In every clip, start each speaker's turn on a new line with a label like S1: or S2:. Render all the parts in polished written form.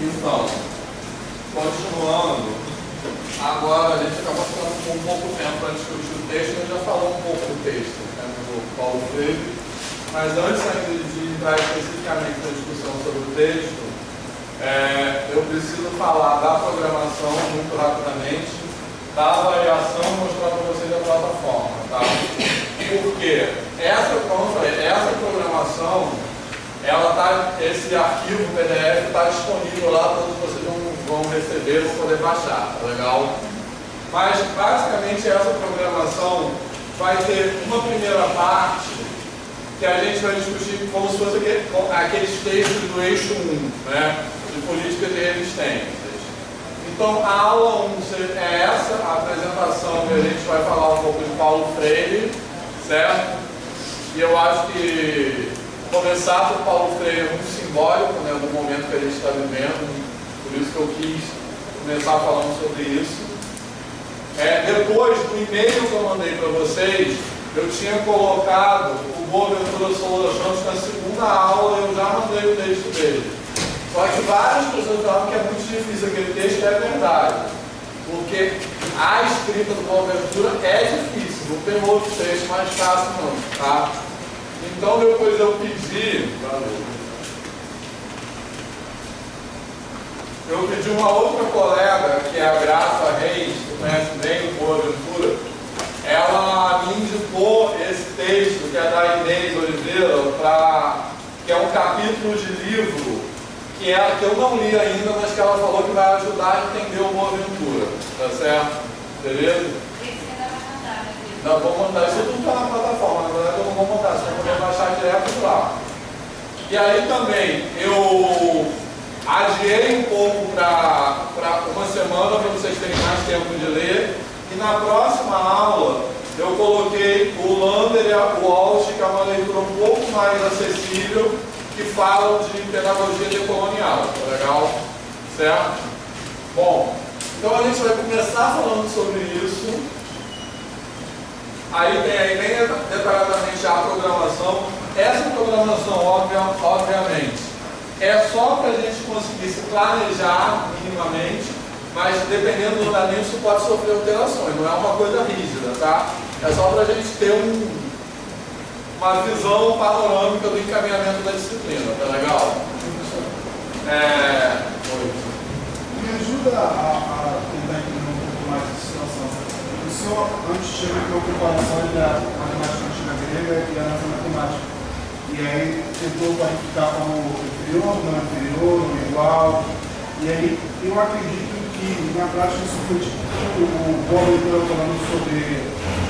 S1: Então, continuando, agora a gente acabou ficando com um pouco tempo para discutir o texto, a gente já falou um pouco do texto, né, do Paulo Freire, mas antes ainda de entrar especificamente na discussão sobre o texto, eu preciso falar da programação muito rapidamente, da avaliação e mostrar para vocês a plataforma, tá? Porque essa programação, esse arquivo PDF está disponível lá, todos vocês vão receber, vão poder baixar, tá legal? Mas basicamente essa programação vai ter uma primeira parte que a gente vai discutir como se fosse aqueles textos do eixo 1, né, de política de resistências. Então a aula 1 é essa, a apresentação, que a gente vai falar um pouco de Paulo Freire, certo? E eu acho que começar por Paulo Freire é muito simbólico, né, do momento que a gente está vivendo, por isso que eu quis começar falando sobre isso. Depois do e-mail que eu mandei para vocês, eu tinha colocado o Boaventura Souza Santos na segunda aula, eu já mandei o texto dele. Só que várias pessoas falam que é muito difícil aquele texto, é verdade. Porque a escrita do Boaventura é difícil, não tem outro texto mais fácil não, tá? Então depois eu pedi uma outra colega, que é a Graça Reis, que conhece bem o Boaventura, ela me indicou esse texto, que é da Inês Oliveira, que é um capítulo de livro que eu não li ainda, mas que ela falou que vai ajudar a entender o Boaventura, tá certo? Beleza? Não, vou mandar, isso tudo está na plataforma, na verdade eu não vou mandar, só vou baixar direto lá. E aí também, eu adiei um pouco para uma semana, para vocês terem mais tempo de ler, e na próxima aula eu coloquei o Lander e o Walsh, que é uma leitura um pouco mais acessível, que falam de pedagogia decolonial, tá legal? Certo? Bom, então a gente vai começar falando sobre isso. Aí tem aí bem detalhadamente a programação. Essa programação, obviamente, é só para a gente conseguir se planejar minimamente, mas dependendo do andamento isso pode sofrer alterações, não é uma coisa rígida, tá? É só para a gente ter uma visão panorâmica do encaminhamento da disciplina, tá legal?
S2: Me ajuda a tentar entender um pouco mais a situação. O senhor antes tinha uma comparação da matemática antiga grega e a nossa matemática. E aí tentou qualificar como inferior, não inferior, igual. E aí eu acredito que na prática isso foi tipo o Boaventura falando sobre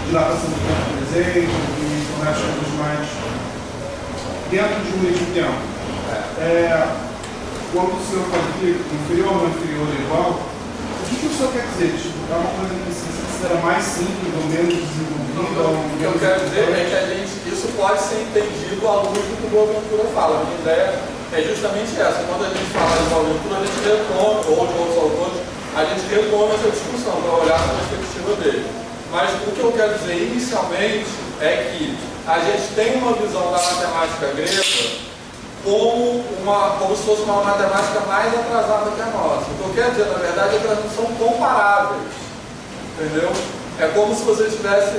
S2: dilatação do tempo presente e conexão dos mais dentro de um mesmo tempo. Quando o senhor fala que inferior, não inferior, igual, o que o senhor quer dizer? Tipo, é uma coisa que se considera mais simples ou menos desenvolvida?
S1: O que eu quero dizer é que isso pode ser entendido à luz do que o Boaventura fala. A minha ideia é justamente essa. Quando a gente fala de Boaventura, a gente retoma, ou de outros autores, a gente retoma essa discussão para olhar a perspectiva dele. Mas o que eu quero dizer inicialmente é que a gente tem uma visão da matemática grega como se fosse uma matemática mais atrasada que a nossa. O que eu quero dizer, na verdade, é que elas não são comparáveis. Entendeu? É como se você estivesse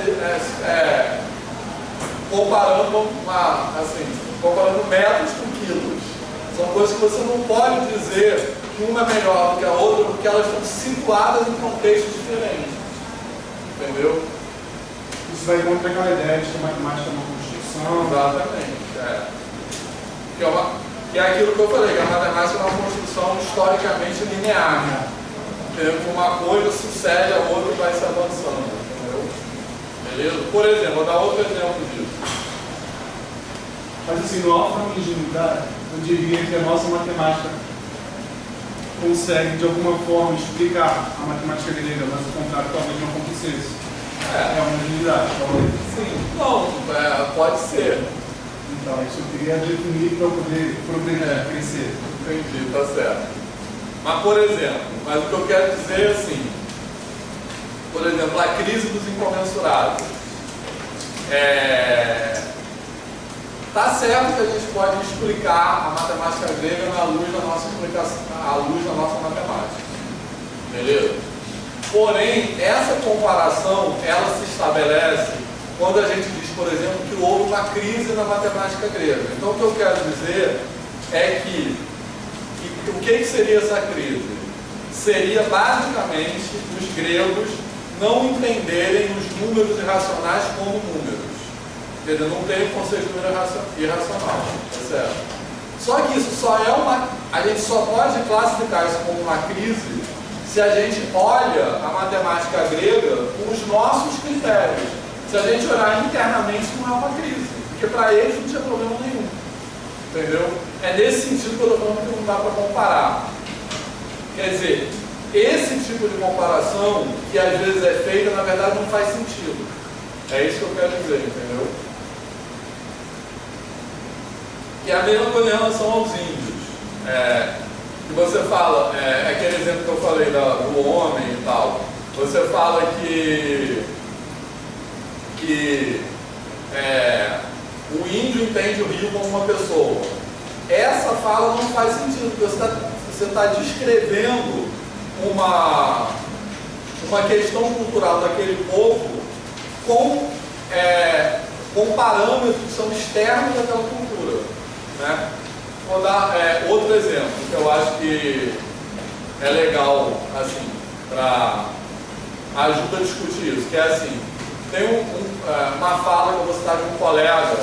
S1: comparando metros com quilos. São coisas que você não pode dizer que uma é melhor do que a outra, porque elas estão situadas em contextos diferentes. Entendeu?
S2: Isso vai contra aquela ideia de que a matemática é uma construção.
S1: Exatamente. Que é aquilo que eu falei, que a matemática é uma construção historicamente linear. Uma coisa sucede a outra e vai se avançando. Entendeu? Beleza? Por exemplo, vou dar outro exemplo disso.
S2: Mas assim, no alfa-origem, eu diria que a nossa matemática consegue de alguma forma explicar a matemática grega, mas o contrário talvez não acontecesse. É uma realidade, talvez.
S1: Sim, não, pode ser.
S2: Então, isso eu queria definir para eu poder progredir, crescer.
S1: Entendi, tá certo. Mas, por exemplo, o que eu quero dizer é assim, por exemplo, a crise dos incomensuráveis. Tá certo que a gente pode explicar a matemática grega à luz da nossa explicação, à luz da nossa matemática. Beleza? Porém, essa comparação, ela se estabelece quando a gente diz, por exemplo, que houve uma crise na matemática grega. Então, o que eu quero dizer é que o que seria essa crise? Seria basicamente os gregos não entenderem os números irracionais como números. Entendeu? Não tem o conceito de número irracional. Tá certo? Só que isso só é a gente só pode classificar isso como uma crise se a gente olha a matemática grega com os nossos critérios. Se a gente olhar internamente, não é uma crise. Porque para eles não tinha problema nenhum. Entendeu? É nesse sentido que eu estou falando que não dá para comparar. Quer dizer, esse tipo de comparação que às vezes é feita, na verdade não faz sentido. É isso que eu quero dizer, entendeu? E a mesma coisa em relação aos índios. Que você fala, aquele exemplo que eu falei do homem e tal, você fala que o índio entende o rio como uma pessoa. Essa fala não faz sentido, porque você está descrevendo uma questão cultural daquele povo com parâmetros que são externos daquela cultura, né? Vou dar outro exemplo que eu acho que é legal, assim, para ajuda a discutir isso, que é assim, tem uma fala que eu vou citar de um colega,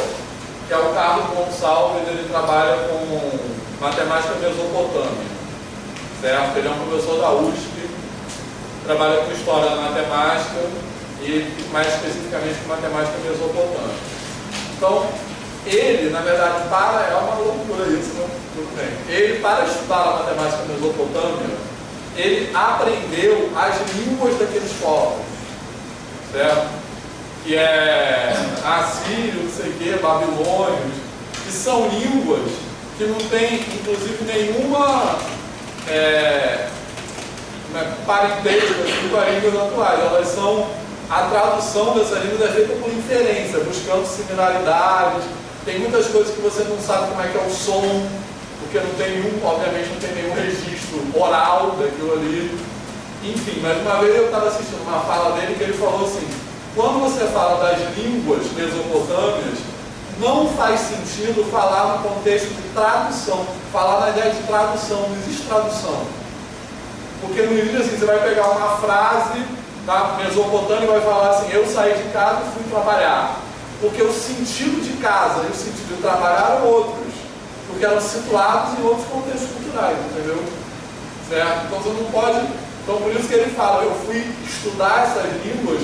S1: que é o Carlos Gonçalves. Ele trabalha com matemática mesopotâmica, certo? Ele é um professor da USP, trabalha com história da matemática e mais especificamente com matemática mesopotâmica. Então, ele, na verdade, é uma loucura isso, né? Tudo bem. Ele, para estudar a matemática mesopotâmica, ele aprendeu as línguas daqueles povos, certo? Que é assírio, não sei o que, babilônios, que são línguas que não tem, inclusive, nenhuma parentesco com as línguas atuais. Elas são, a tradução dessas línguas é feita por inferência, buscando similaridades. Tem muitas coisas que você não sabe como é que é o som, porque não tem obviamente não tem nenhum registro oral daquilo ali. Enfim, mas uma vez eu estava assistindo uma fala dele que ele falou assim: quando você fala das línguas mesopotâmicas, não faz sentido falar no contexto de tradução, falar na ideia de tradução, não existe tradução. Porque no início assim, você vai pegar uma frase da Mesopotâmia e vai falar assim: eu saí de casa e fui trabalhar. Porque o sentido de casa e o sentido de trabalhar eram outros, porque eram situados em outros contextos culturais, entendeu? Certo? Então você não pode. Então por isso que ele fala: eu fui estudar essas línguas,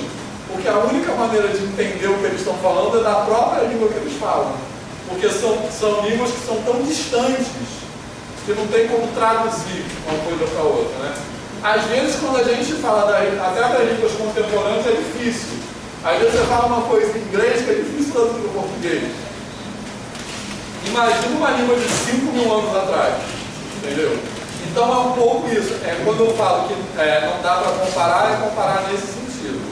S1: porque a única maneira de entender o que eles estão falando é da própria língua que eles falam. Porque são línguas que são tão distantes que não tem como traduzir uma coisa para outra, né? Às vezes, quando a gente fala até das línguas contemporâneas, é difícil. Às vezes você fala uma coisa em inglês que é difícil traduzir para o português. Imagina uma língua de 5.000 anos atrás, entendeu? Então é um pouco isso. Quando eu falo que não dá para comparar, é comparar nesse sentido.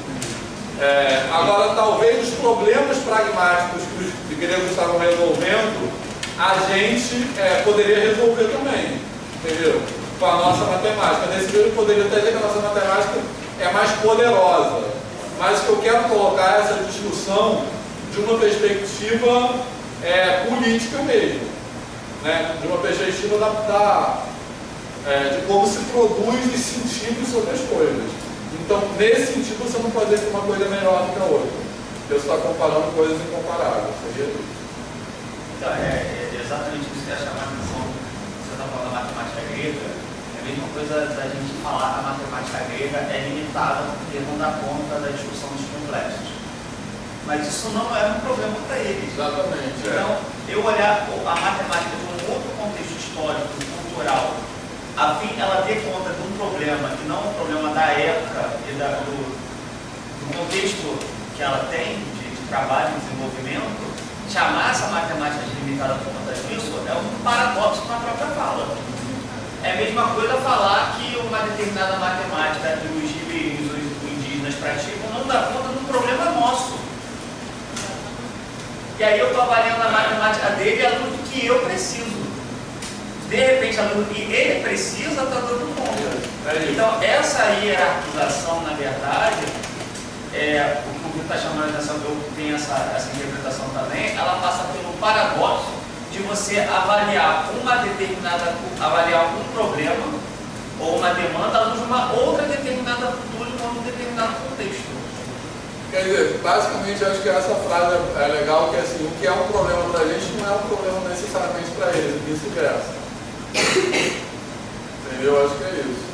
S1: Agora, talvez os problemas pragmáticos que os gregos estavam resolvendo, a gente poderia resolver também, entendeu? Com a nossa matemática. Nesse livro eu poderia até dizer que a nossa matemática é mais poderosa. Mas o que eu quero colocar é essa discussão de uma perspectiva política mesmo, né? De uma perspectiva de como se produz os sentidos sobre as coisas. Então, nesse sentido, você não pode dizer que uma coisa é melhor do que a outra. Você está comparando coisas incomparáveis. Seria isso.
S3: Então, exatamente isso que eu ia chamar a atenção. Você está falando da matemática grega. É a mesma coisa da gente falar que a matemática grega é limitada porque não dá conta da discussão dos complexos. Mas isso não é um problema para eles.
S1: Exatamente.
S3: Então, eu olhar a matemática de um outro contexto histórico, cultural, a fim ela ter conta de um problema que não é um problema da época e do contexto que ela tem de trabalho e desenvolvimento, chamar essa matemática de limitada por conta disso é um paradoxo na própria fala. É a mesma coisa falar que uma determinada matemática que os ribeirinhos, os indígenas praticam não dá conta de um problema nosso. E aí eu estou avaliando a matemática dele à luz do que eu preciso. De repente, a luz do que ele precisa está dando conta. Então, essa hierarquização, na verdade, o que está chamando a atenção, eu tenho essa interpretação também, ela passa pelo paradoxo de você avaliar avaliar um problema ou uma demanda à luz de uma outra determinada cultura ou um determinado contexto.
S1: Quer dizer, basicamente, eu acho que essa frase é legal, que assim, o que é um problema para a gente não é um problema necessariamente para eles, e vice-versa. Entendeu? Eu acho que é isso.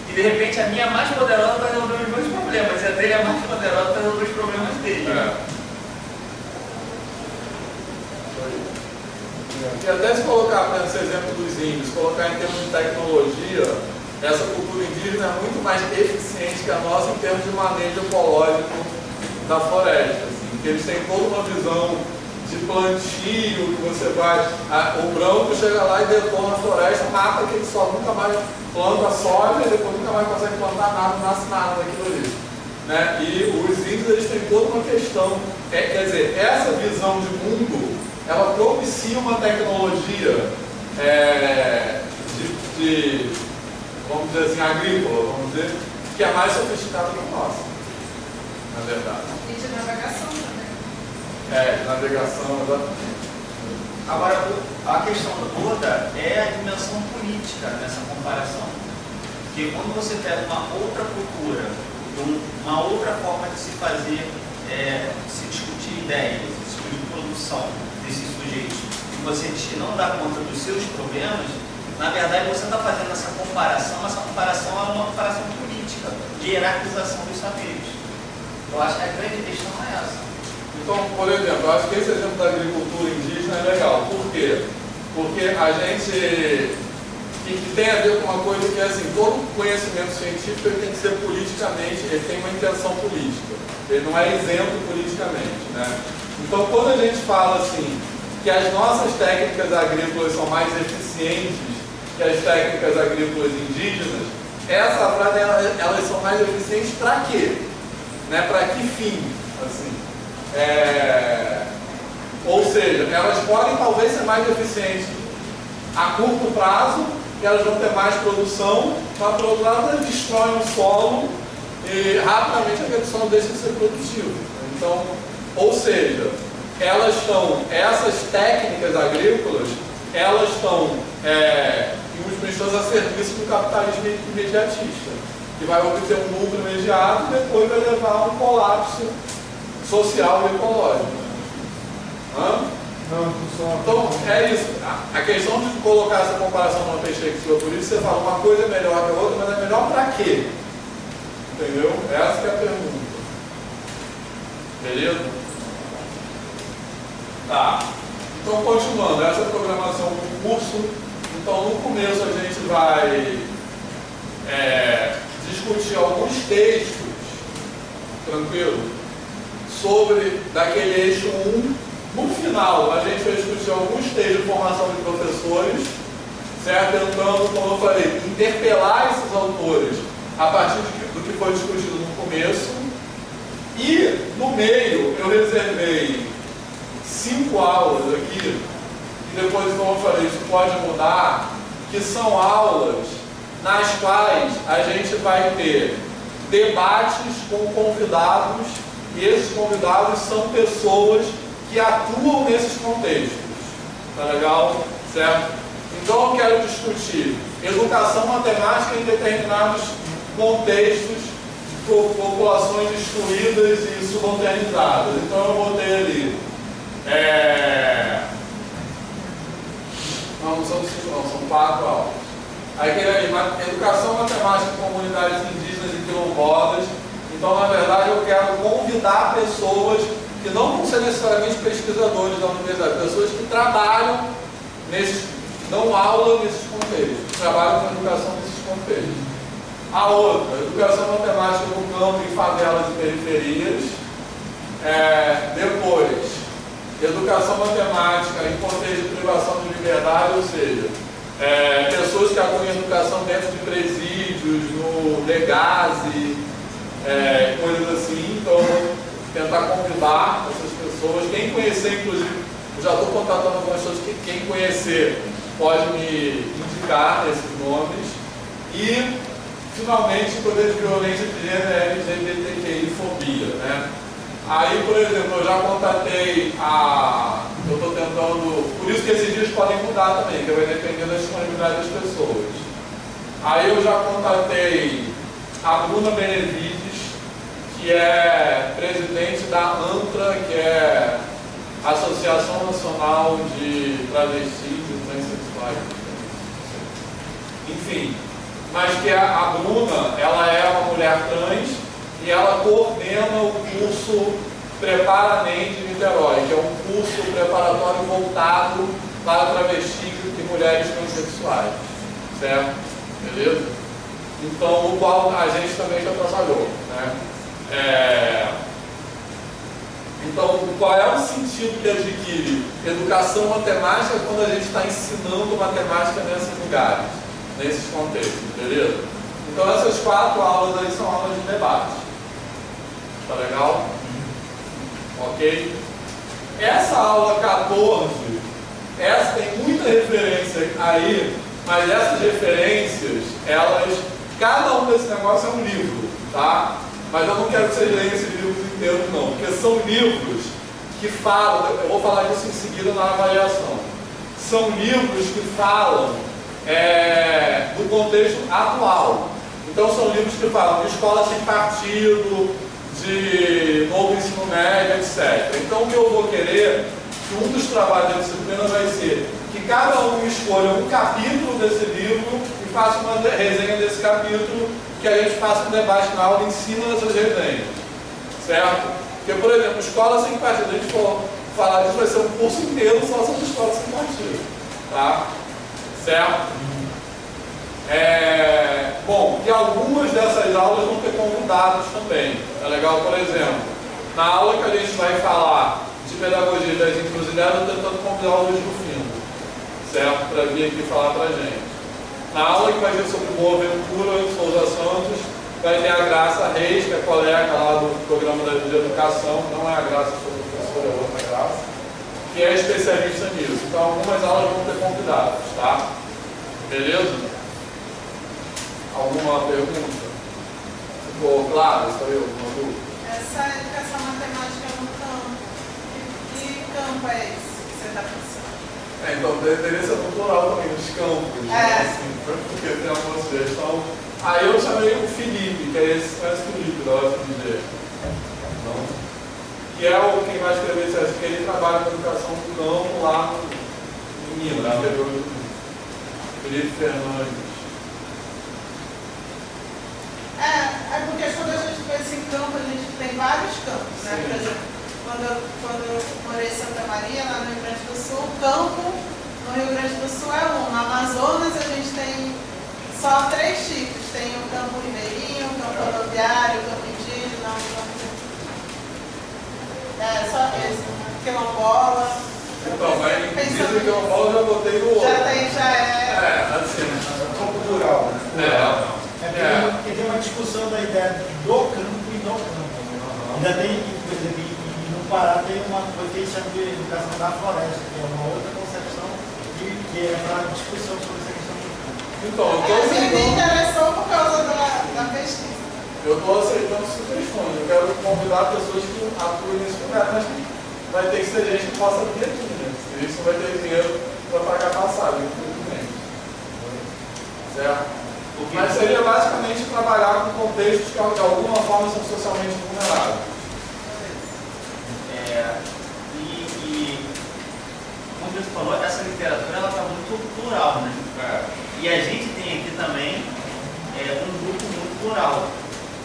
S3: E de repente a minha mais poderosa está resolvendo os meus problemas, e a dele é mais poderosa está resolvendo os problemas dele.
S1: E até se colocar, por exemplo, esse exemplo dos índios, colocar em termos de tecnologia, essa cultura indígena é muito mais eficiente que a nossa em termos de manejo ecológico da floresta. Assim, que eles têm toda uma visão de plantio, que você vai. O branco chega lá e detona a floresta, mata aquele solo, nunca mais planta soja, e depois nunca mais consegue plantar nada, não nasce nada daquilo ali. Né? E os índios eles têm toda uma questão. Quer dizer, essa visão de mundo, ela propicia uma tecnologia vamos dizer assim, agrícola, vamos dizer, que é mais sofisticada que a nossa, na verdade.
S4: E de navegação também.
S1: De navegação, exatamente.
S3: Agora, a questão toda é a dimensão política nessa comparação. Porque quando você pega uma outra cultura, uma outra forma de se fazer, se discutir ideias, se discutir produção desses sujeitos, e você diz que não dá conta dos seus problemas, na verdade você está fazendo essa comparação é uma comparação política, de hierarquização dos saberes. Eu acho que a grande questão é essa.
S1: Então, por exemplo, eu acho que esse exemplo da agricultura indígena é legal. Por quê? Porque a gente tem a ver com uma coisa que é assim, todo conhecimento científico ele tem que ser politicamente, ele tem uma intenção política. Ele não é isento politicamente, né? Então, quando a gente fala assim, que as nossas técnicas agrícolas são mais eficientes que as técnicas agrícolas indígenas, essa frase, elas são mais eficientes para quê? Né? Para que fim? Assim, ou seja, elas podem talvez ser mais eficientes a curto prazo, que elas vão ter mais produção, mas por outro lado elas destroem o solo e rapidamente aquele solo deixa de ser produtivo. Então, ou seja, essas técnicas agrícolas, elas estão a serviço do capitalismo imediatista, que vai obter um lucro imediato e depois vai levar a um colapso social e ecológico. Então, é isso. A questão de colocar essa comparação numa perspectiva política, você fala, uma coisa é melhor que a outra, mas é melhor para quê? Entendeu? Essa que é a pergunta. Beleza? Tá. Então, continuando, essa é a programação do curso. Então, no começo a gente vai discutir alguns textos, tranquilo, sobre daquele eixo 1. No final, a gente vai discutir alguns textos de formação de professores, certo? Tentando, como eu falei, interpelar esses autores a partir do que foi discutido no começo. E, no meio, eu reservei 5 aulas aqui, e depois, como eu falei, isso pode mudar, que são aulas nas quais a gente vai ter debates com convidados, e esses convidados são pessoas que atuam nesses contextos. Tá legal? Certo? Então eu quero discutir educação matemática em determinados contextos de populações excluídas e subalternizadas. Então eu botei ali não são 5 não, são 4 aulas. Aí aquele ali, educação matemática em comunidades indígenas e quilombolas. Então, na verdade, eu quero convidar pessoas que não vão ser necessariamente pesquisadores da universidade, pessoas que trabalham que dão aula nesses contextos, que trabalham com educação nesses contextos. A outra, educação matemática no campo, em favelas e periferias. Depois, educação matemática em contexto de privação de liberdade, ou seja, pessoas que atuam em educação dentro de presídios, no Legase, coisas assim. Então, eu vou tentar convidar essas pessoas pessoas. Quem conhecer, inclusive, eu já estou contratando algumas pessoas que quem conhecer pode me indicar esses nomes. E, finalmente, poder de violência de gênero é LGBTQI-fobia, né? Aí, por exemplo, eu já contatei eu estou tentando, por isso que esses dias podem mudar também, que vai depender da disponibilidade das pessoas. Aí eu já contatei a Bruna Benevides, que é presidente da ANTRA, que é Associação Nacional de Travestis e Transsexuais. Enfim, mas que a Bruna, ela é uma mulher trans e ela coordena o curso Prepara-mente de Niterói, que é um curso preparatório voltado para travestis e mulheres transsexuais, certo? Beleza? Então, o qual a gente também já trabalhou, né? Então, qual é o sentido que adquire educação matemática quando a gente está ensinando matemática nesses lugares, nesses contextos, beleza? Então, essas 4 aulas aí são aulas de debate. Tá legal? Ok? Essa aula 14, essa tem muita referência aí, mas essas referências, cada um desse negócio é um livro, tá? Mas eu não quero que vocês leiam esses livros inteiros não, porque são livros que falam, eu vou falar disso em seguida na avaliação, são livros que falam do contexto atual. Então são livros que falam de escola sem partido, de novo ensino médio, etc. Então o que eu vou querer, que um dos trabalhos da disciplina vai ser que cada um escolha um capítulo desse livro e faça uma resenha desse capítulo, que a gente faça um debate na aula em cima dessas resenhas, certo? Porque, por exemplo, escola sem partido, a gente for falar disso, vai ser um curso inteiro só sobre escola sem partido, tá? Certo? Bom, e algumas dessas aulas vão ter convidados também, é legal? Por exemplo, na aula que a gente vai falar de pedagogia das encruzilhadas, eu estou tentando convidar o Luiz Rufino, certo? Para vir aqui falar para a gente. Na aula que vai ser sobre Boa Ventura de Souza Santos, vai ter a Graça Reis, que é colega lá do programa de educação, não é a Graça, sou professora, é outra Graça, que é especialista nisso. Então algumas aulas vão ter convidados, tá? Beleza? Alguma pergunta? Ficou claro? Isso aí, alguma dúvida?
S4: Essa educação matemática no campo, que campo é esse que você está pensando?
S1: Então, deveria ser no plural também, nos campos, né? Assim, porque tem uma sugestão. Aí eu chamei o Felipe, que é esse, conhece o Felipe da UFMG. Não? Que é quem vai escrever isso, que ele trabalha com educação do campo lá em Minas, no interior do Rio. Felipe Fernandes.
S4: Porque quando a gente pensa em campo, a gente tem vários campos, né? Por exemplo, quando eu morei em Santa Maria, lá no Rio Grande do Sul, o campo no Rio Grande do Sul é um. No Amazonas a gente tem só 3 tipos. Tem o campo ribeirinho, o campo rodoviário, o campo indígena, o campo... só esse. Quilombola.
S1: Então, mas dizem que eu já botei no outro.
S2: Assim, um campo rural, né?
S5: Porque tem uma discussão da ideia do campo e no campo. Ainda tem, por exemplo, no Pará tem uma coisa que eles chamam de educação da floresta, que é uma outra concepção que é para discussão sobre essa questão do campo.
S1: Então, eu estou
S4: Você me
S1: aceitando.
S4: interessou por causa da pesquisa.
S1: Eu estou aceitando sugestões. Eu quero convidar pessoas que atuem nesse lugar, mas vai ter que ser gente que possa vir aqui, né? Se isso não vai ter dinheiro para pagar passagem, infelizmente. Certo? Mas seria basicamente trabalhar com contextos que de alguma forma são socialmente vulneráveis.
S3: Como você falou, essa literatura está muito plural, né? E a gente tem aqui também um grupo muito plural.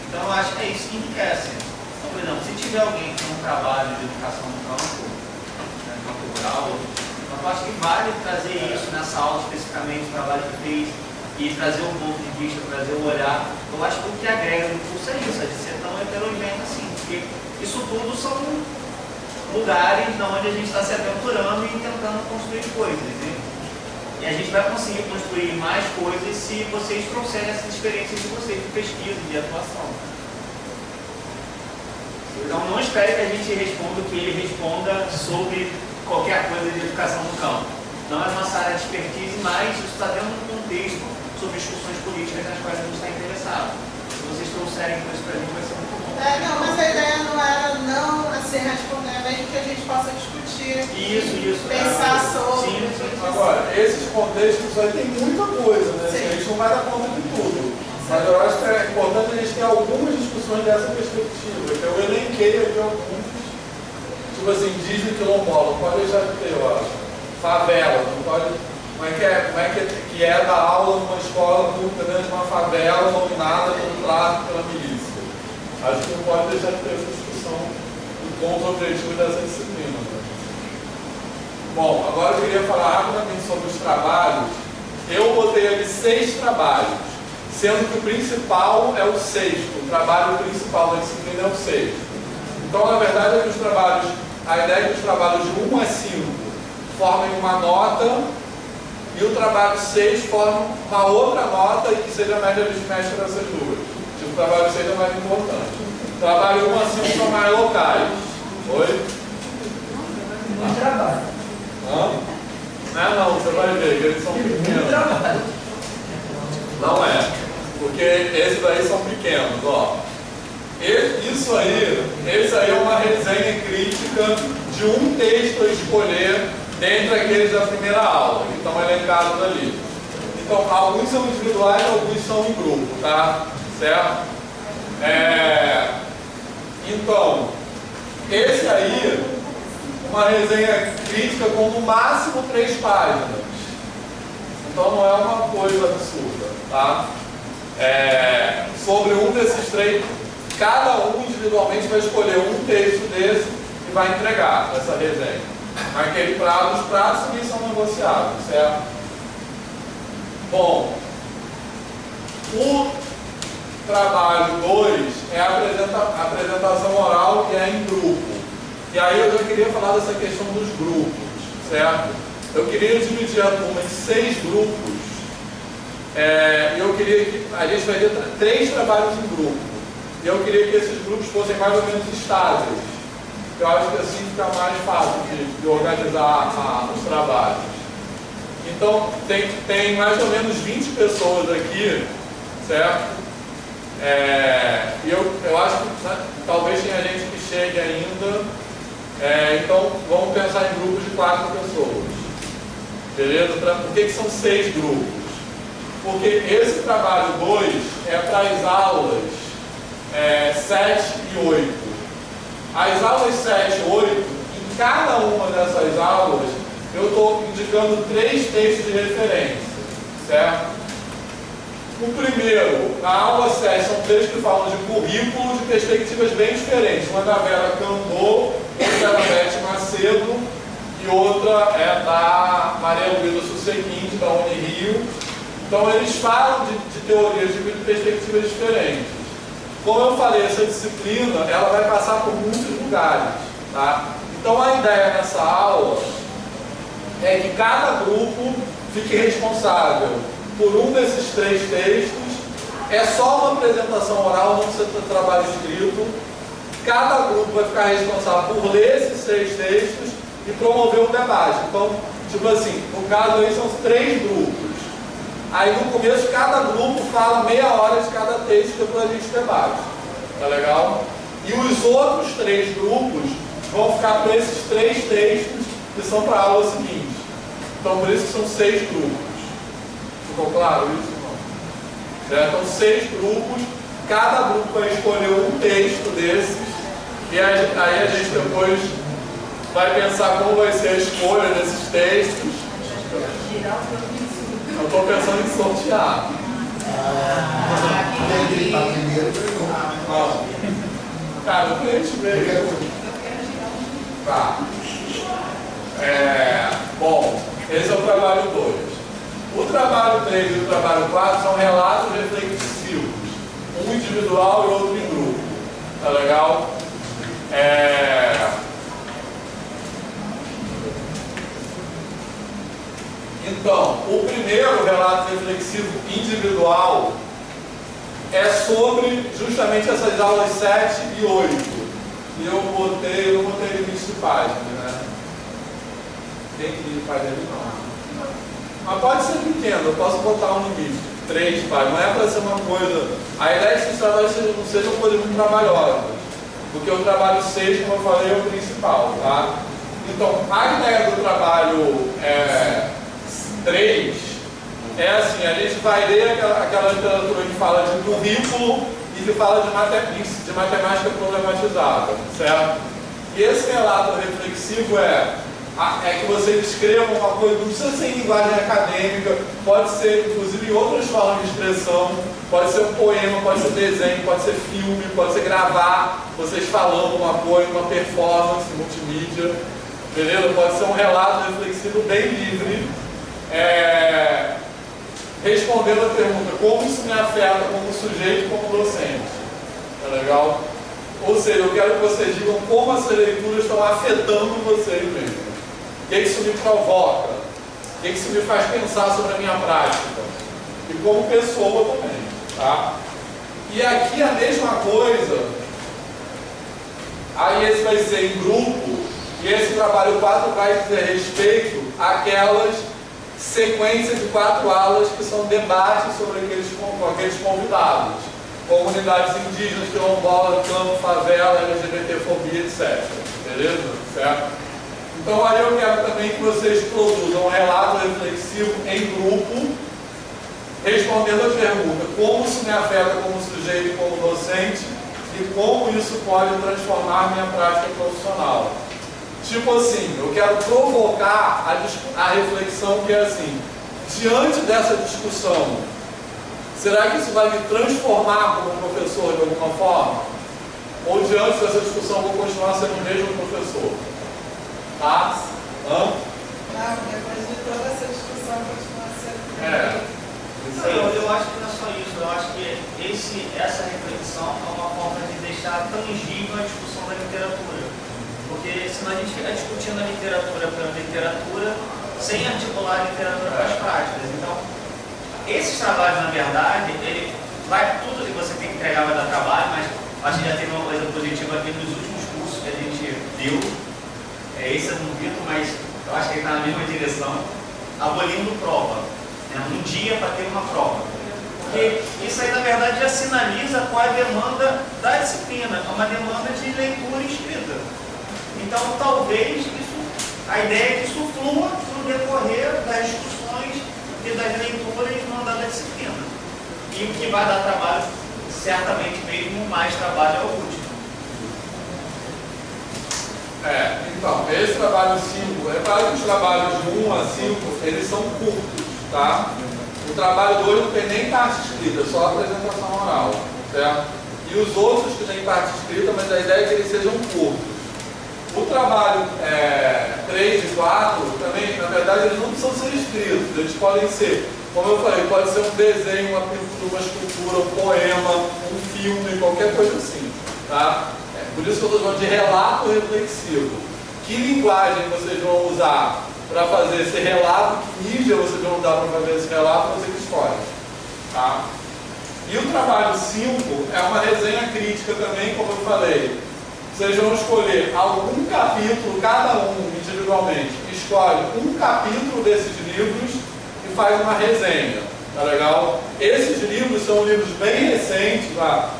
S3: Então eu acho que é isso que enriquece. Então, por exemplo, se tiver alguém que tem um trabalho de educação no campo, no campo rural, eu acho que vale trazer isso nessa aula especificamente, o trabalho que fez, e trazer um ponto de vista, trazer um olhar. Eu acho que o que agrega no curso é isso, é de ser tão heterogêneo assim, porque isso tudo são lugares onde a gente está se aventurando e tentando construir coisas, né? E a gente vai conseguir construir mais coisas se vocês trouxerem essas experiências de vocês de pesquisa, de atuação. Então não espere que a gente responda o que ele responda sobre qualquer coisa de educação no campo. Não é nossa área de expertise, mas isso está dentro de um contexto sobre discussões políticas nas quais a gente está interessado. Se vocês trouxerem isso para a gente, vai ser muito bom.
S4: Não, mas a ideia não era não assim, responder, mesmo que a gente possa discutir.
S3: Isso.
S4: Pensar sobre.
S3: Sim.
S1: Agora, esses contextos aí tem muita coisa, né?
S4: Sim.
S1: A gente não vai dar conta de tudo. Mas eu acho que é importante a gente ter algumas discussões dessa perspectiva. Que eu elenquei aqui alguns. Tipo assim, indígena e quilombola, não pode deixar de ter, eu acho. Favela, não pode. Como é que é dar aula numa escola pública dentro de uma favela dominada pelo tráfico, pela milícia? Acho que não pode deixar de ter essa discussão do ponto objetivo dessa disciplina. Né? Bom, agora eu queria falar rapidamente sobre os trabalhos. Eu botei ali 6 trabalhos, sendo que o principal é o 6º. O trabalho principal da disciplina é o 6º. Então, na verdade, é que os trabalhos, a ideia é que os trabalhos de 1 a 5 formem uma nota e o trabalho 6 forme uma outra nota e que seja a média aritmética dessas duas. Tipo, o trabalho 6 é mais importante. O trabalho 1 a 5 são mais locais. Oi?
S5: Muito trabalho.
S1: Não, você vai ver, eles são pequenos. Não é, porque esses aí são pequenos, ó. Esse aí é uma resenha crítica de um texto a escolher dentre aqueles da primeira aula, que estão elencados ali. Então, alguns são individuais, alguns são em grupo, tá? Certo? Então, esse aí, uma resenha crítica com no máximo 3 páginas. Então não é uma coisa absurda, tá? Sobre um desses 3, cada um individualmente vai escolher um texto desse e vai entregar essa resenha. Naquele prazo, os prazos também são negociáveis, certo? Bom, o trabalho 2 é a apresentação oral e é em grupo. E aí eu já queria falar dessa questão dos grupos, certo? Eu queria dividir a turma em 6 grupos. E eu queria que a gente vai ter 3 trabalhos em grupo. E eu queria que esses grupos fossem mais ou menos estáveis. Eu acho que assim fica mais fácil de organizar os trabalhos. Então, tem mais ou menos 20 pessoas aqui, certo? E eu acho que talvez tenha gente que chegue ainda. Então, vamos pensar em grupos de 4 pessoas. Beleza? Por que são 6 grupos? Porque esse trabalho 2 é para as aulas 7 e 8. As aulas 7 e 8, em cada uma dessas aulas, eu estou indicando 3 textos de referência, certo? O primeiro, na aula 7, são textos que falam de currículo de perspectivas bem diferentes. Uma da Vera Candô, outra da Beth Macedo e outra é da Maria Luísa Susequinte, da Unirio. Então, eles falam de teorias de perspectivas diferentes. Como eu falei, essa disciplina ela vai passar por muitos lugares, tá? Então a ideia nessa aula é que cada grupo fique responsável por um desses 3 textos. É só uma apresentação oral, não precisa ter trabalho escrito. Cada grupo vai ficar responsável por ler esses 3 textos e promover um debate. Então, tipo assim, no caso aí são 3 grupos. Aí no começo cada grupo fala meia hora de cada texto e depois a gente debate. Tá legal? E os outros 3 grupos vão ficar com esses 3 textos que são para a aula seguinte. Então por isso que são 6 grupos. Ficou claro isso? Não? Então 6 grupos, cada grupo vai escolher um texto desses e aí a gente depois vai pensar como vai ser a escolha desses textos. Eu estou pensando em sortear. Cara, o cliente veio. Tá. Bom, esse é o trabalho 2. O trabalho 3 e o trabalho 4 são relatos reflexivos. Um individual e outro em grupo. Tá legal? Então, o primeiro relato reflexivo individual é sobre justamente essas aulas 7 e 8. e eu não botei limite de página, né? Tem que fazer ele não. Mas pode ser pequeno, eu posso botar um limite, 3 páginas, não é para ser uma coisa. A ideia é que esses trabalhos não sejam coisas muito trabalhosas, porque o trabalho 6, como eu falei, é o principal, tá? Então, a ideia do trabalho 3 é assim, a gente vai ler aquela literatura que fala de currículo e que fala de matemática problematizada, certo? E esse relato reflexivo é que vocês escrevam uma coisa, não precisa ser em linguagem acadêmica, pode ser inclusive em outras formas de expressão, pode ser um poema, pode ser desenho, pode ser filme, pode ser gravar, vocês falando uma coisa, uma performance multimídia, beleza? Pode ser um relato reflexivo bem livre, respondendo a pergunta, como isso me afeta como sujeito e como docente, tá legal? Ou seja, eu quero que vocês digam como essas leituras estão afetando vocês mesmos. O que isso me provoca? O que isso me faz pensar sobre a minha prática? E como pessoa também, tá? E aqui a mesma coisa, aí esse vai ser em grupo, e esse trabalho 4 vai dizer respeito àquelas sequências de 4 aulas que são debates sobre aqueles convidados. Comunidades indígenas, quilombolas, campo, favela, LGBTfobia, etc. Beleza? Certo? Então aí eu quero também que vocês produzam um relato reflexivo em grupo, respondendo a pergunta, como isso me afeta como sujeito e como docente, e como isso pode transformar minha prática profissional. Tipo assim, eu quero provocar a reflexão que é assim, diante dessa discussão, será que isso vai me transformar como professor de alguma forma? Ou diante dessa discussão eu vou continuar sendo o mesmo professor? Tá?
S4: Não, depois de toda essa discussão continua sendo.
S3: Eu acho que não é só isso, eu acho que essa reflexão é uma forma de deixar tangível a discussão da literatura. Porque senão a gente fica discutindo a literatura pela literatura sem articular a literatura para as práticas. Então, esses trabalhos, na verdade, ele vai tudo que você tem que entregar, vai dar trabalho, mas acho que já teve uma coisa positiva aqui nos últimos cursos que a gente deu. Esse eu não vi, mas eu acho que ele está na mesma direção, abolindo prova. Um dia para ter uma prova. Porque isso aí, na verdade, já sinaliza qual é a demanda da disciplina. É uma demanda de leitura e escrita. Então, talvez, a ideia é que isso flua no decorrer das discussões e das leituras mandando a disciplina. E o que vai dar trabalho, certamente mesmo mais trabalho é o último.
S1: Então, esse trabalho 5, repara que os trabalhos de 1 a 5, eles são curtos, tá? O trabalho 2 não tem nem parte escrita, só apresentação oral, certo? E os outros que têm parte escrita, mas a ideia é que eles sejam curtos. O trabalho 3 e 4, também, na verdade, eles não precisam ser escritos, eles podem ser, como eu falei, pode ser um desenho, uma pintura, uma escultura, um poema, um filme, qualquer coisa assim, tá? Por isso que eu estou falando de relato reflexivo. Que linguagem vocês vão usar para fazer esse relato? Que mídia vocês vão usar para fazer esse relato? Você que escolhe. Tá? E o trabalho 5 é uma resenha crítica também, como eu falei. Vocês vão escolher algum capítulo, cada um individualmente, escolhe um capítulo desses livros e faz uma resenha. Tá legal? Esses livros são livros bem recentes,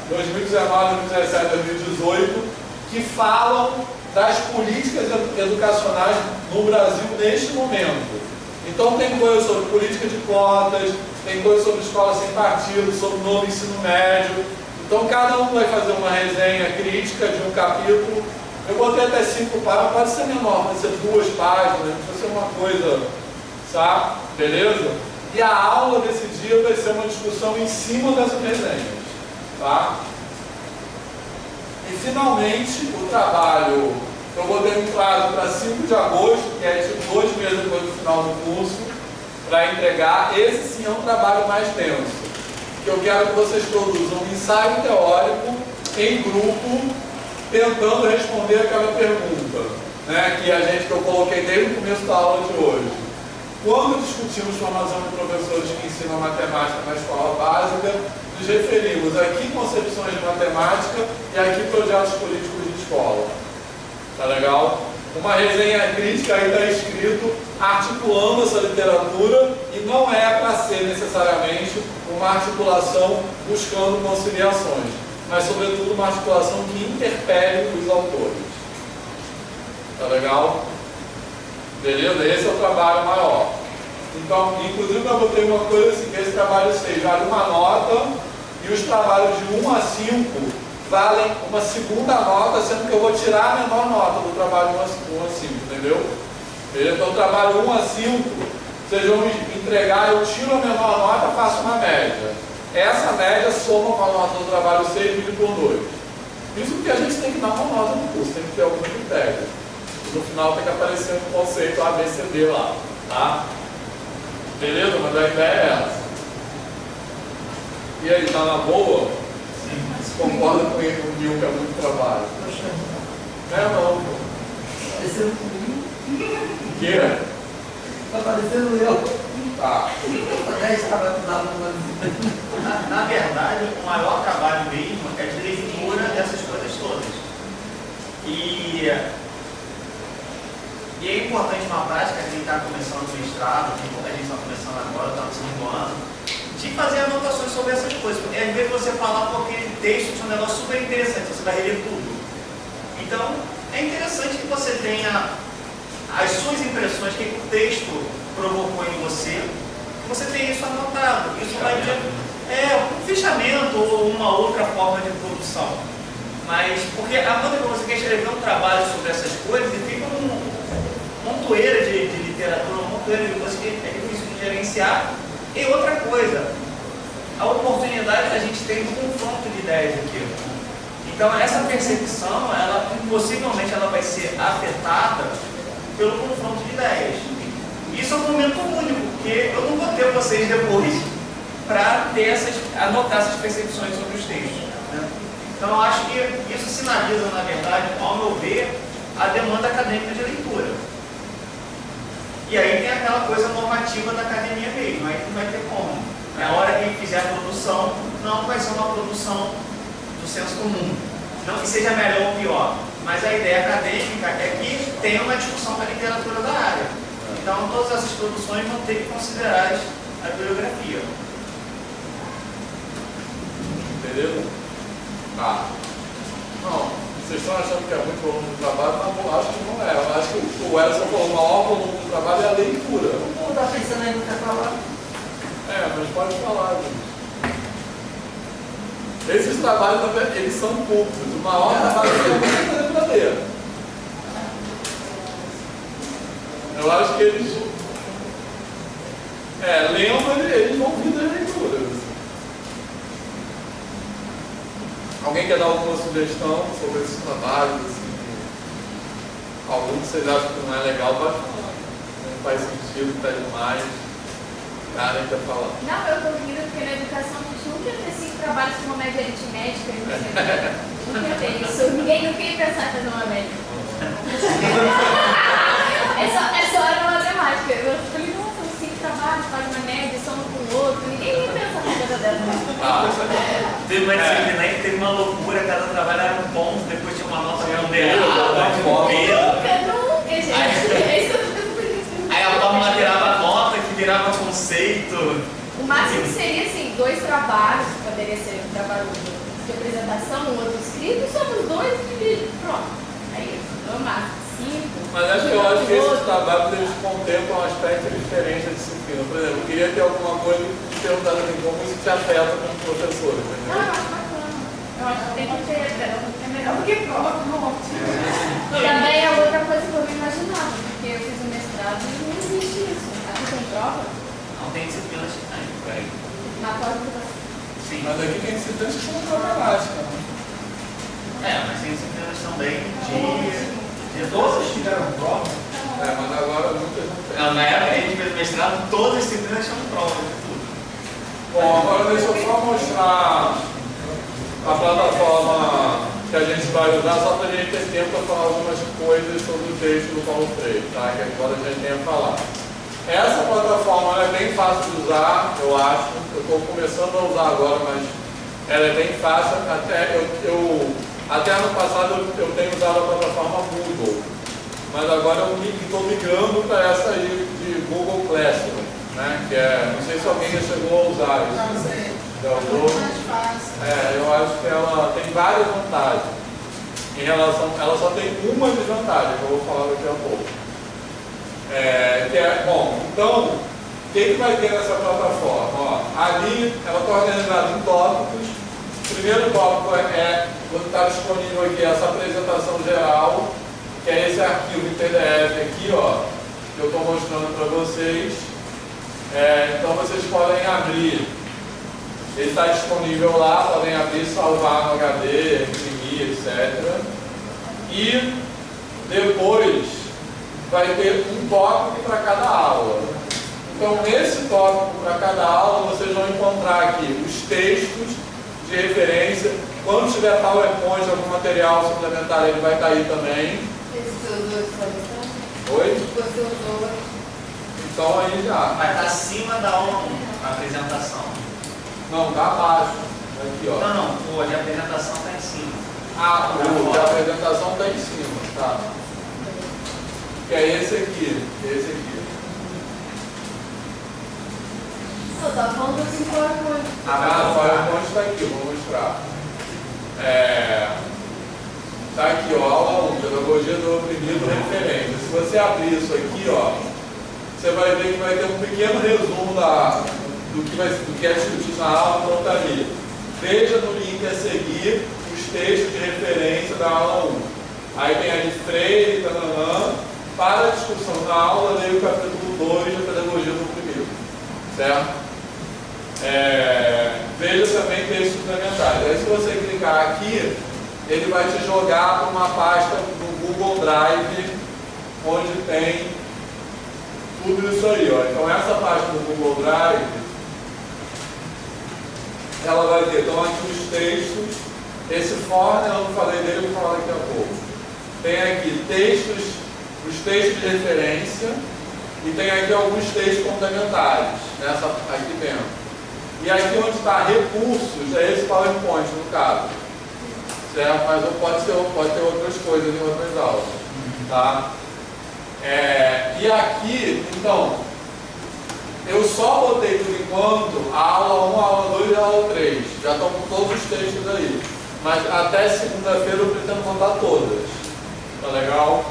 S1: 2019, 2017, 2018, que falam das políticas educacionais no Brasil neste momento. Então tem coisas sobre política de cotas, tem coisas sobre escola sem partido, sobre novo ensino médio. Então cada um vai fazer uma resenha crítica de um capítulo. Eu botei até 5 páginas, pode ser menor, pode ser 2 páginas, pode ser uma coisa, sabe? Beleza? E a aula desse dia vai ser uma discussão em cima dessas resenhas, tá? E finalmente o trabalho, eu botei um prazo para 5 de agosto, que é tipo 2 meses depois do final do curso, para entregar. Esse sim é um trabalho mais tenso, que eu quero que vocês produzam um ensaio teórico em grupo, tentando responder aquela pergunta, né, que eu coloquei desde o começo da aula de hoje. Quando discutimos formação de professores que ensinam matemática na escola básica, nos referimos aqui concepções de matemática e aqui projetos políticos de escola. Tá legal? Uma resenha crítica aí está escrito articulando essa literatura e não é para ser necessariamente uma articulação buscando conciliações, mas sobretudo uma articulação que interpele os autores. Tá legal? Beleza? Esse é o trabalho maior. Então, inclusive eu botei uma coisa assim, que esse trabalho 6 vale uma nota e os trabalhos de 1 a 5 valem uma segunda nota, sendo que eu vou tirar a menor nota do trabalho 1 a 5, entendeu? Beleza? Então, trabalho 1 a 5, vocês vão me entregar, eu tiro a menor nota, faço uma média. Essa média soma com a nota do trabalho 6 e divide por 2. Isso porque a gente tem que dar uma nota no curso, tem que ter algum critério. No final tem que aparecer um conceito A, B, C, D lá, tá? Beleza? Mas a ideia é essa. E aí, tá na boa? Concorda com ele, com o Nil, que é muito trabalho? Não, pô.
S6: Parecendo comigo.
S1: O quê?
S6: Tá parecendo eu.
S1: Tá.
S6: Até estava
S3: Na verdade, o maior trabalho mesmo é de leitura dessas coisas todas. E é importante uma prática, quem está começando o mestrado, a gente está começando agora, está no segundo ano, de fazer anotações sobre essas coisas. Porque às vezes você falar com aquele texto de um negócio super interessante, você vai reler tudo. Então, é interessante que você tenha as suas impressões, que o texto provocou em você, que você tenha isso anotado. Isso vai ter um fichamento ou uma outra forma de produção. Mas, porque a quando você quer escrever um trabalho sobre essas coisas, e fica uma montoeira de literatura, uma montoeira de coisas que é difícil de gerenciar. E outra coisa, a oportunidade que a gente tem de confronto de ideias aqui. Então, essa percepção, ela possivelmente ela vai ser afetada pelo confronto de ideias. Isso é um momento único, porque eu não vou ter vocês depois para anotar essas percepções sobre os textos. Né? Então, eu acho que isso sinaliza, na verdade, ao meu ver, a demanda acadêmica de leitura. E aí tem aquela coisa normativa da academia mesmo, aí não vai ter como. Na hora que fizer a produção, não vai ser uma produção do senso comum. Não que seja melhor ou pior, mas a ideia acadêmica é que tenha uma discussão com a literatura da área. Então todas essas produções vão ter que considerar a bibliografia.
S1: Beleza? Tá. Não, vocês estão achando que é muito volume do trabalho, mas acho que não é. Eu acho que o Edson falou, o maior volume do trabalho é a leitura.
S6: Não está pensando aí no que falar?
S1: Mas pode falar, gente. Esses trabalhos, eles são curtos. O maior trabalho é a verdadeira. Eu acho que eles... lendo, eles vão vir das leituras. Alguém quer dar alguma sugestão sobre esses trabalhos? Assim, algum que vocês acham que não é legal, pode falar. Não faz sentido, está demais. Cara, quer falar.
S7: Não, eu estou rindo porque na educação a gente nunca tem 5 trabalhos com uma média aritmética. Nunca tem isso. Ninguém nunca ia pensar em fazer uma média. é só na matemática. Eu falei, nossa, 5 trabalhos, faz uma média, soma com o outro. Ninguém ia pensar na coisa dessa.
S3: Teve uma disciplina aí que teve uma loucura, cada trabalho era um ponto, depois tinha uma nota ponderada,
S7: Nunca, gente.
S3: Aí a fórmula virava nota, que virava conceito.
S7: O máximo seria assim, 2 trabalhos, poderia ser um trabalho de apresentação, um outro escrito, somos 2 e pronto. É isso, no máximo 5.
S1: Mas eu acho que esses trabalhos eles contemplam um aspecto diferente da disciplina. Por exemplo, eu queria ter alguma coisa que perguntasse assim, como isso te afeta como professor, entendeu?
S7: Eu acho bacana. Eu acho que tem que ter, é melhor do que prova. Também é outra coisa que eu não imaginava, porque eu fiz um mestrado e não existe isso. Aqui tem prova?
S3: Não tem disciplinas que tem.
S7: Na pós-graduação.
S3: Sim.
S1: Mas aqui tem disciplinas que são problemáticas.
S3: Mas tem disciplinas também de todas.
S5: Todos tiveram prova?
S1: Mas agora muitas não tem.
S3: Na época que a gente fez o mestrado, todas as disciplinas tinham prova de tudo.
S1: Bom, agora deixa eu só mostrar a plataforma que a gente vai usar, só para a gente ter tempo para falar algumas coisas sobre o texto do Paulo Freire, tá? Que agora a gente tem a falar. Essa plataforma é bem fácil de usar, eu acho. Eu estou começando a usar agora, mas ela é bem fácil. Até eu Até ano passado eu tenho usado a plataforma Google, mas agora eu estou migrando para essa aí de Google Classroom, né? Que é, não sei se alguém já chegou a usar isso.
S4: Não sei.
S1: Já usou?
S4: Mais fácil.
S1: Eu acho que ela tem várias vantagens. Em relação, ela só tem uma desvantagem, que eu vou falar daqui a pouco. Bom, então, o que vai ter nessa plataforma? Ó, ali ela está organizada em tópicos. O primeiro tópico está disponível aqui essa apresentação geral, que é esse arquivo em PDF aqui, ó, que eu estou mostrando para vocês. Então vocês podem abrir. Ele está disponível lá, podem abrir, salvar no HD, imprimir, etc. E depois vai ter um tópico para cada aula. Então, nesse tópico para cada aula, vocês vão encontrar aqui os textos de referência. Quando tiver PowerPoint, algum material suplementar, ele vai estar aí também.
S7: Esse usou de tradução?
S1: Oi?
S7: Você usou.
S1: Então, aí já.
S3: Vai estar acima da aula 1, a apresentação.
S1: Não, está abaixo. Aqui, ó.
S3: Não, o de apresentação está em cima.
S1: O de apresentação está em cima, tá? Que é esse aqui. Esse aqui.
S7: Não, tá falando assim PowerPoint.
S1: O PowerPoint está aqui, vou mostrar. Está aqui, ó, aula 1, pedagogia do oprimido referência. Se você abrir isso aqui, ó, você vai ver que vai ter um pequeno resumo do que é discutido na aula, então está ali. Veja no link a seguir os textos de referência da aula 1. Aí tem a de Freire, tananã. Para a discussão da aula, leia o capítulo 2 da pedagogia do oprimido. Certo? Veja também textos suplementares. Aí se você clicar aqui, ele vai te jogar para uma pasta do Google Drive, onde tem tudo isso aí, ó. Então essa pasta do Google Drive, ela vai ter, então aqui os textos, esse Forner, eu não falei dele, eu vou falar daqui a pouco. Tem aqui os textos de referência, e tem aqui alguns textos complementares, aqui dentro. E aqui onde está recursos, é esse PowerPoint no caso. Certo? Mas pode ter outras coisas em outras aulas. Tá? E aqui, então, eu só botei por enquanto a aula 1, a aula 2 e a aula 3. Já estão com todos os textos aí. Mas até segunda-feira eu pretendo botar todas. Tá legal?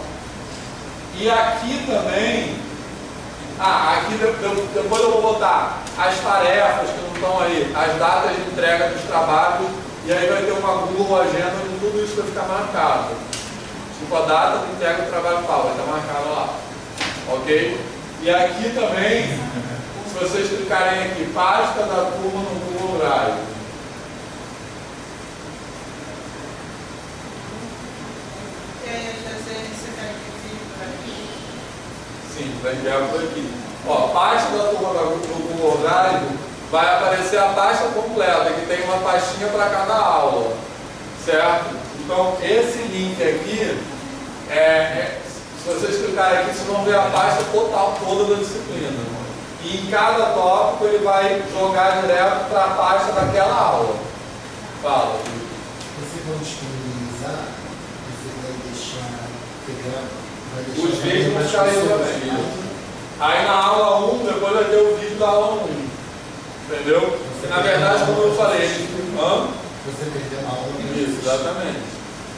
S1: E aqui também, aqui depois eu vou botar as tarefas que não estão aí, as datas de entrega dos trabalhos, e aí vai ter uma Google Agenda onde tudo isso vai ficar marcado. Tipo, a data de entrega do trabalho tal, vai estar marcado lá. Ok? E aqui também, se vocês clicarem aqui, pasta da turma no Google Drive.
S4: E aí, você quer que fique por aqui?
S1: Sim, vai enviar por aqui. Ó, pasta da turma do Google Drive, vai aparecer a pasta completa, que tem uma pastinha para cada aula. Certo? Então, esse link aqui, se vocês clicarem aqui, vocês vão ver a pasta total toda da disciplina. E em cada tópico ele vai jogar direto para a pasta daquela aula. Fala.
S8: Você vai disponibilizar, você vai deixar,
S1: Os vídeos vão ficar aí também. Aí na aula 1, depois vai ter o vídeo da aula 1. Entendeu? Na verdade, como eu falei,
S8: você perdeu a aula.
S1: Isso, exatamente.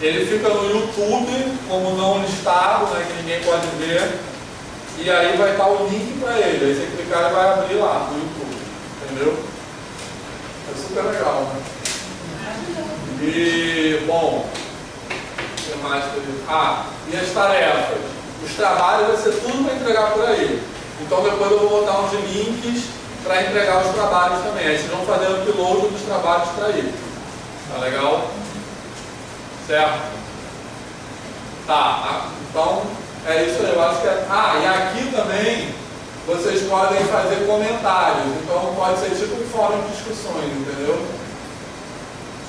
S1: Ele fica no YouTube, como não listado, né, que ninguém pode ver. E aí vai estar o link para ele. Aí você clicar e vai abrir lá no YouTube. Entendeu? É super legal, né? E, bom, o que mais que eu... e as tarefas. Os trabalhos vai ser tudo para entregar por aí. Então depois eu vou botar uns links para entregar os trabalhos também. Aí vocês vão fazer o upload dos trabalhos para aí. Tá legal? Certo? Tá, então é isso aí. Eu acho que e aqui também vocês podem fazer comentários. Então pode ser tipo um fórum de discussões, entendeu?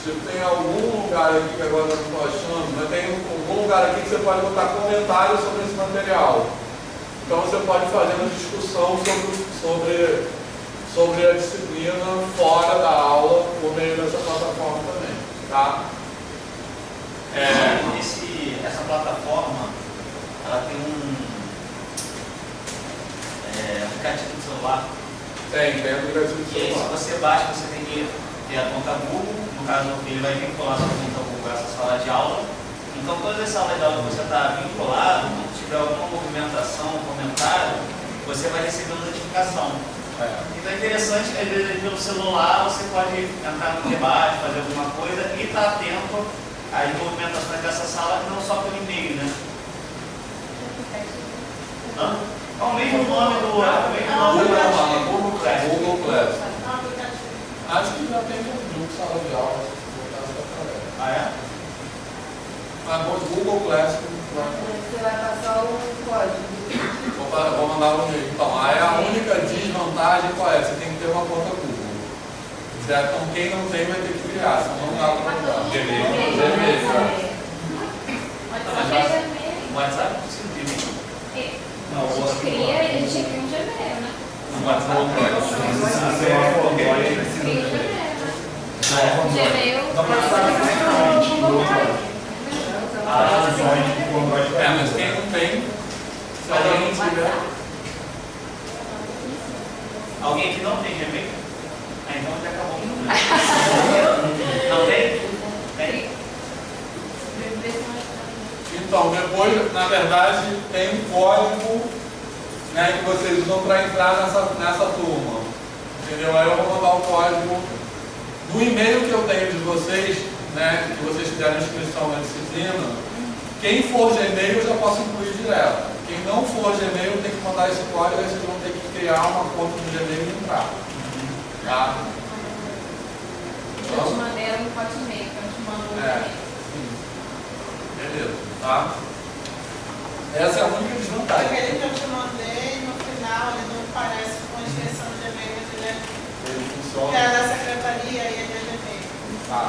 S1: Tipo, tem algum lugar aqui que agora eu não estou achando, mas tem algum lugar aqui que você pode botar comentários sobre esse material. Então você pode fazer uma discussão sobre a disciplina fora da aula por meio dessa plataforma também, tá?
S3: Essa plataforma, ela tem um aplicativo de celular.
S1: Tem aplicativo de
S3: E aí, se
S1: celular.
S3: você baixa, você tem que ter a conta Google. No caso, ele vai vincular a sua conta Google a essa sala de aula. Então, todas as salas de aula que você está vinculado, quando tiver alguma movimentação, comentário, você vai receber uma notificação. Então é interessante que às vezes pelo celular você pode entrar no debate, fazer alguma coisa e estar atento às movimentações dessa sala, não só pelo e-mail, né? É o mesmo nome do
S1: Google Class. Google Class.
S4: Um aplicativo.
S1: Acho que já tem um sala de aula.
S3: Ah, é?
S1: Mas Google Class.
S6: Você vai passar o código.
S1: Vou mandar um e-mail. Então, aí a única desvantagem qual é? Você tem que ter uma conta Google. Certo? Então, quem não tem vai ter que criar, senão não dá para usar. Gmail.
S3: O WhatsApp não precisa de e-mail.
S7: A gente cria e a gente cria um Gmail, né?
S3: O WhatsApp não pode.
S7: Cria um Gmail, né? Gmail.
S1: Mas quem não tem, se alguém tiver.
S3: Alguém que não tem Gmail? Ah, então já acabou. Não tem? Tem?
S1: Então, depois, na verdade, tem um código, né, que vocês usam para entrar nessa turma. Entendeu? Aí eu vou mandar o código no e-mail que eu tenho de vocês, né, que vocês fizeram inscrição na disciplina. Quem for Gmail eu já posso incluir direto. Quem não for Gmail tem que mandar esse código, aí vocês vão ter que criar uma conta no Gmail e entrar. Tá?
S7: Eu te mandei era um Hotmail, então eu te mando um e-mail.
S1: Beleza, tá? Essa é a única desvantagem.
S4: Aquele que eu te mandei, no final, ele não parece com a inscrição de e-mail, mas ele
S1: Ele
S4: é
S1: funciona.
S4: da secretaria e ele é de e-mail.
S1: Tá.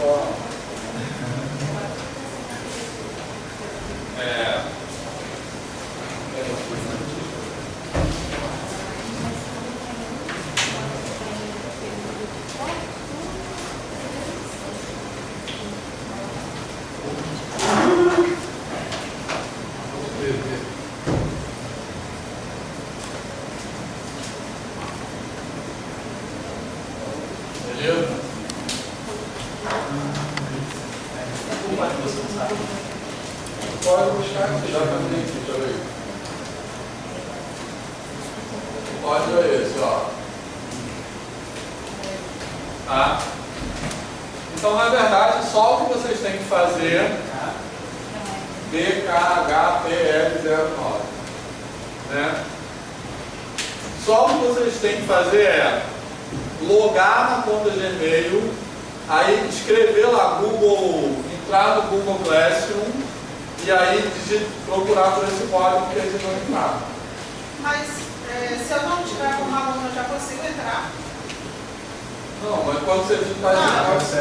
S1: Ó. Beleza?
S3: Como é que você não sabe?
S1: Pode buscar aqui, já também aqui, deixa eu ver. O código é esse, ó. Tá? Então, na verdade, só o que vocês têm que fazer BKHPL09, né? Só o que vocês têm que fazer é logar na conta Gmail, aí escrever lá Google, entrar no Google Classroom e aí procurar por esse código que eles vão entrar.
S4: Mas se eu não tiver como aluno, eu já consigo entrar?
S1: Não, mas quando você digitar
S3: Você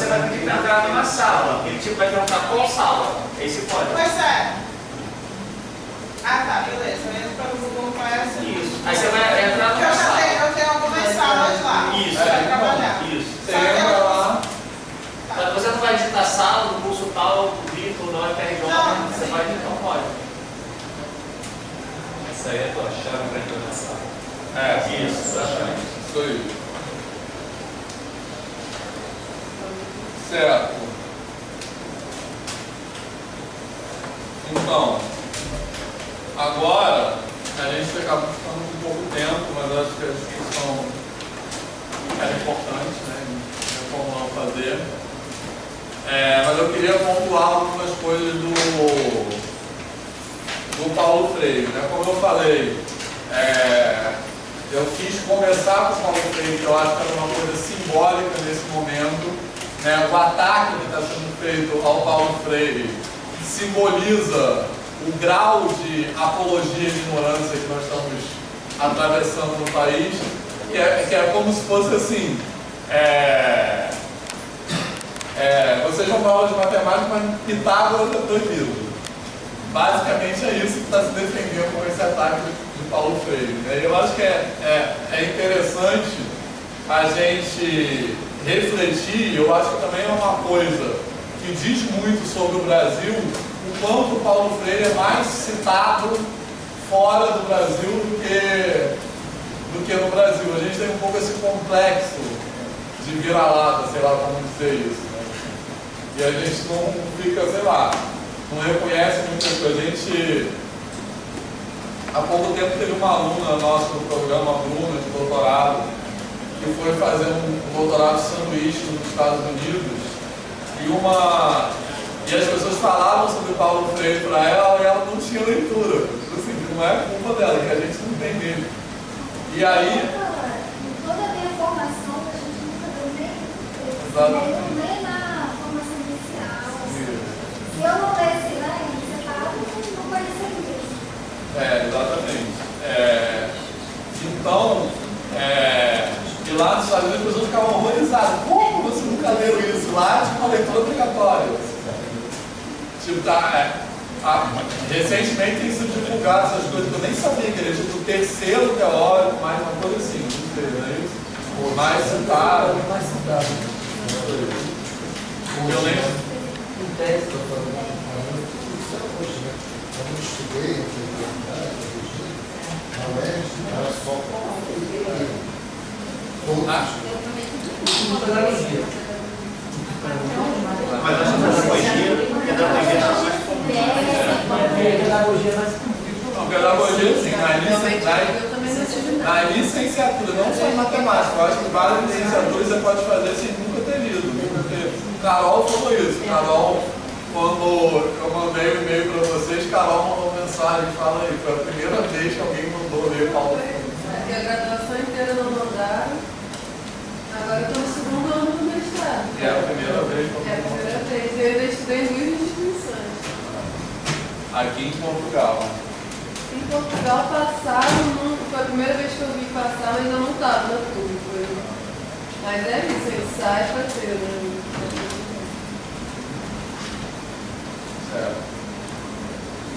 S3: vai pedir para entrar numa sala. Ele tipo vai perguntar qual sala. Esse código.
S4: Pois é. Ah, tá, beleza. Eu entro para o Google Classroom.
S3: Isso. Aí você vai entrar
S4: Porque
S3: numa sala.
S4: eu tenho algumas salas lá.
S3: Isso.
S4: Para trabalhar.
S3: Isso.
S1: Você entra lá.
S3: Mas você não vai digitar sala no curso tal, do Vitor, na UFRJ,
S4: Não,
S3: você
S4: sim.
S3: vai digitar um código.
S9: Essa aí é a tua chave para entrar na sala.
S3: Isso, exatamente.
S1: Isso aí. Certo. Então, agora, a gente acabou ficando com pouco tempo, mas acho que a discussão era importante, né? Não tinha como não fazer. Mas eu queria pontuar algumas coisas do Paulo Freire, né? Como eu falei, eu quis começar com o Paulo Freire, que eu acho que era uma coisa simbólica nesse momento, né? O ataque que está sendo feito ao Paulo Freire simboliza o grau de apologia e ignorância que nós estamos atravessando no país, que é como se fosse assim, vocês vão para aula de matemática, mas Pitágoras é proibido. Basicamente é isso que está se defendendo com esse ataque de Paulo Freire, né? Eu acho que é interessante a gente refletir, eu acho que também é uma coisa que que diz muito sobre o Brasil, o quanto o Paulo Freire é mais citado fora do Brasil do que no Brasil. A gente tem um pouco esse complexo de vira-lata, sei lá como dizer isso, né? E a gente não fica, sei lá, não reconhece muitas coisas. A gente, há pouco tempo, teve uma aluna nossa no programa, a Bruna, de doutorado, que foi fazer um doutorado sanduíche nos Estados Unidos, e as pessoas falavam sobre Paulo Freire para ela e ela não tinha leitura. Assim, não é culpa dela, que a gente não tem dele. E aí...
S6: Toda a minha formação, a gente nunca deu nem na formação inicial. Se eu não lesse lá em separado, não vai ser isso.
S1: Exatamente. Então, e lá nos Estados Unidos as pessoas ficavam horrorizadas. Como você nunca leu isso? Lá tinha uma leitura obrigatória. Tipo, recentemente tem sido divulgado essas coisas que eu nem sabia que era tipo o terceiro teórico, mais uma coisa assim, não sei, não é isso? O mais citado. Eu nem...
S8: Em tese, eu estudei não era só
S3: Mas essa pedagogia
S1: pedagogia, sim, na licenciatura, não só em matemática, eu acho que várias licenciaturas você pode fazer sem nunca ter lido. Porque Carol falou isso. Carol, quando eu mandei um e-mail para vocês, Carol mandou mensagem e fala aí, foi a primeira vez que alguém mandou ler Paulo Freire.
S6: Porque a graduação inteira não mandaram, agora eu estou no segundo ano do mestrado.
S1: É a primeira vez que
S6: É a primeira vez, eu ainda estudei em 2 instituições.
S1: Aqui em Portugal.
S6: Em Portugal passaram, foi a primeira vez que eu vi passar, mas ainda não estava na turma. Mas é isso, ele sai para ter, né?
S1: Certo.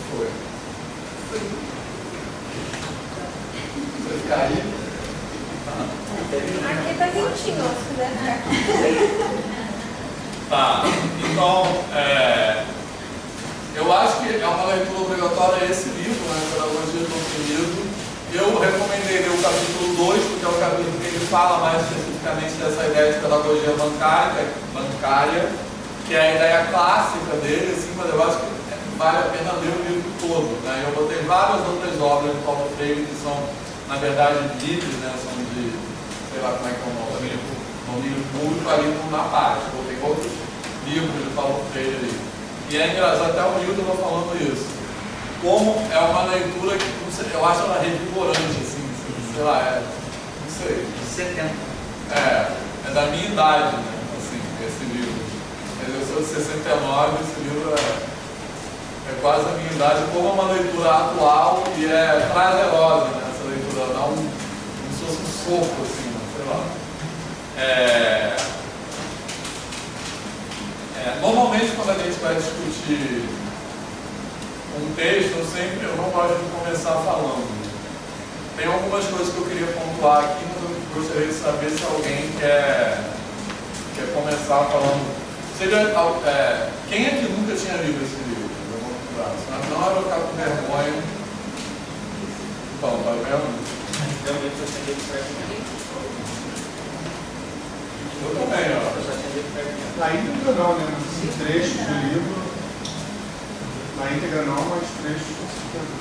S1: Foi. Você ficar aí?
S7: Aqui tá quentinho, se quiser ficar.
S1: Tá, então, eu acho que é uma leitura obrigatória esse livro, né, Pedagogia do Oprimido. Eu recomendei ler o capítulo 2, porque é o capítulo que ele fala mais especificamente dessa ideia de pedagogia bancária, que é a ideia clássica dele, assim, mas eu acho que vale a pena ler o livro todo, né? Eu botei várias outras obras de Paulo Freire que são, na verdade, livres, né, são de, sei lá como é que é o nome, domínio público ali na parte. Botei outros livros de Paulo Freire ali. E é engraçado, até o Milton estava falando isso. Como é uma leitura que, eu acho ela revigorante, assim, sei lá, não sei.
S3: 70.
S1: É da minha idade, né, assim, esse livro. Eu sou de 69, esse livro é quase a minha idade, como é uma leitura atual e é prazerosa, né, essa leitura, dá como se fosse um soco, assim, sei lá. Normalmente, quando a gente vai discutir um texto, eu não gosto de começar falando. Tem algumas coisas que eu queria pontuar aqui, mas eu gostaria de saber se alguém quer começar falando. Quem é que nunca tinha lido esse livro? Senão eu vou ficar com vergonha. Então, tá vendo? Eu também, ó.
S2: Na íntegra não, né? Trechos do livro. Na íntegra não, mas trechos com certeza.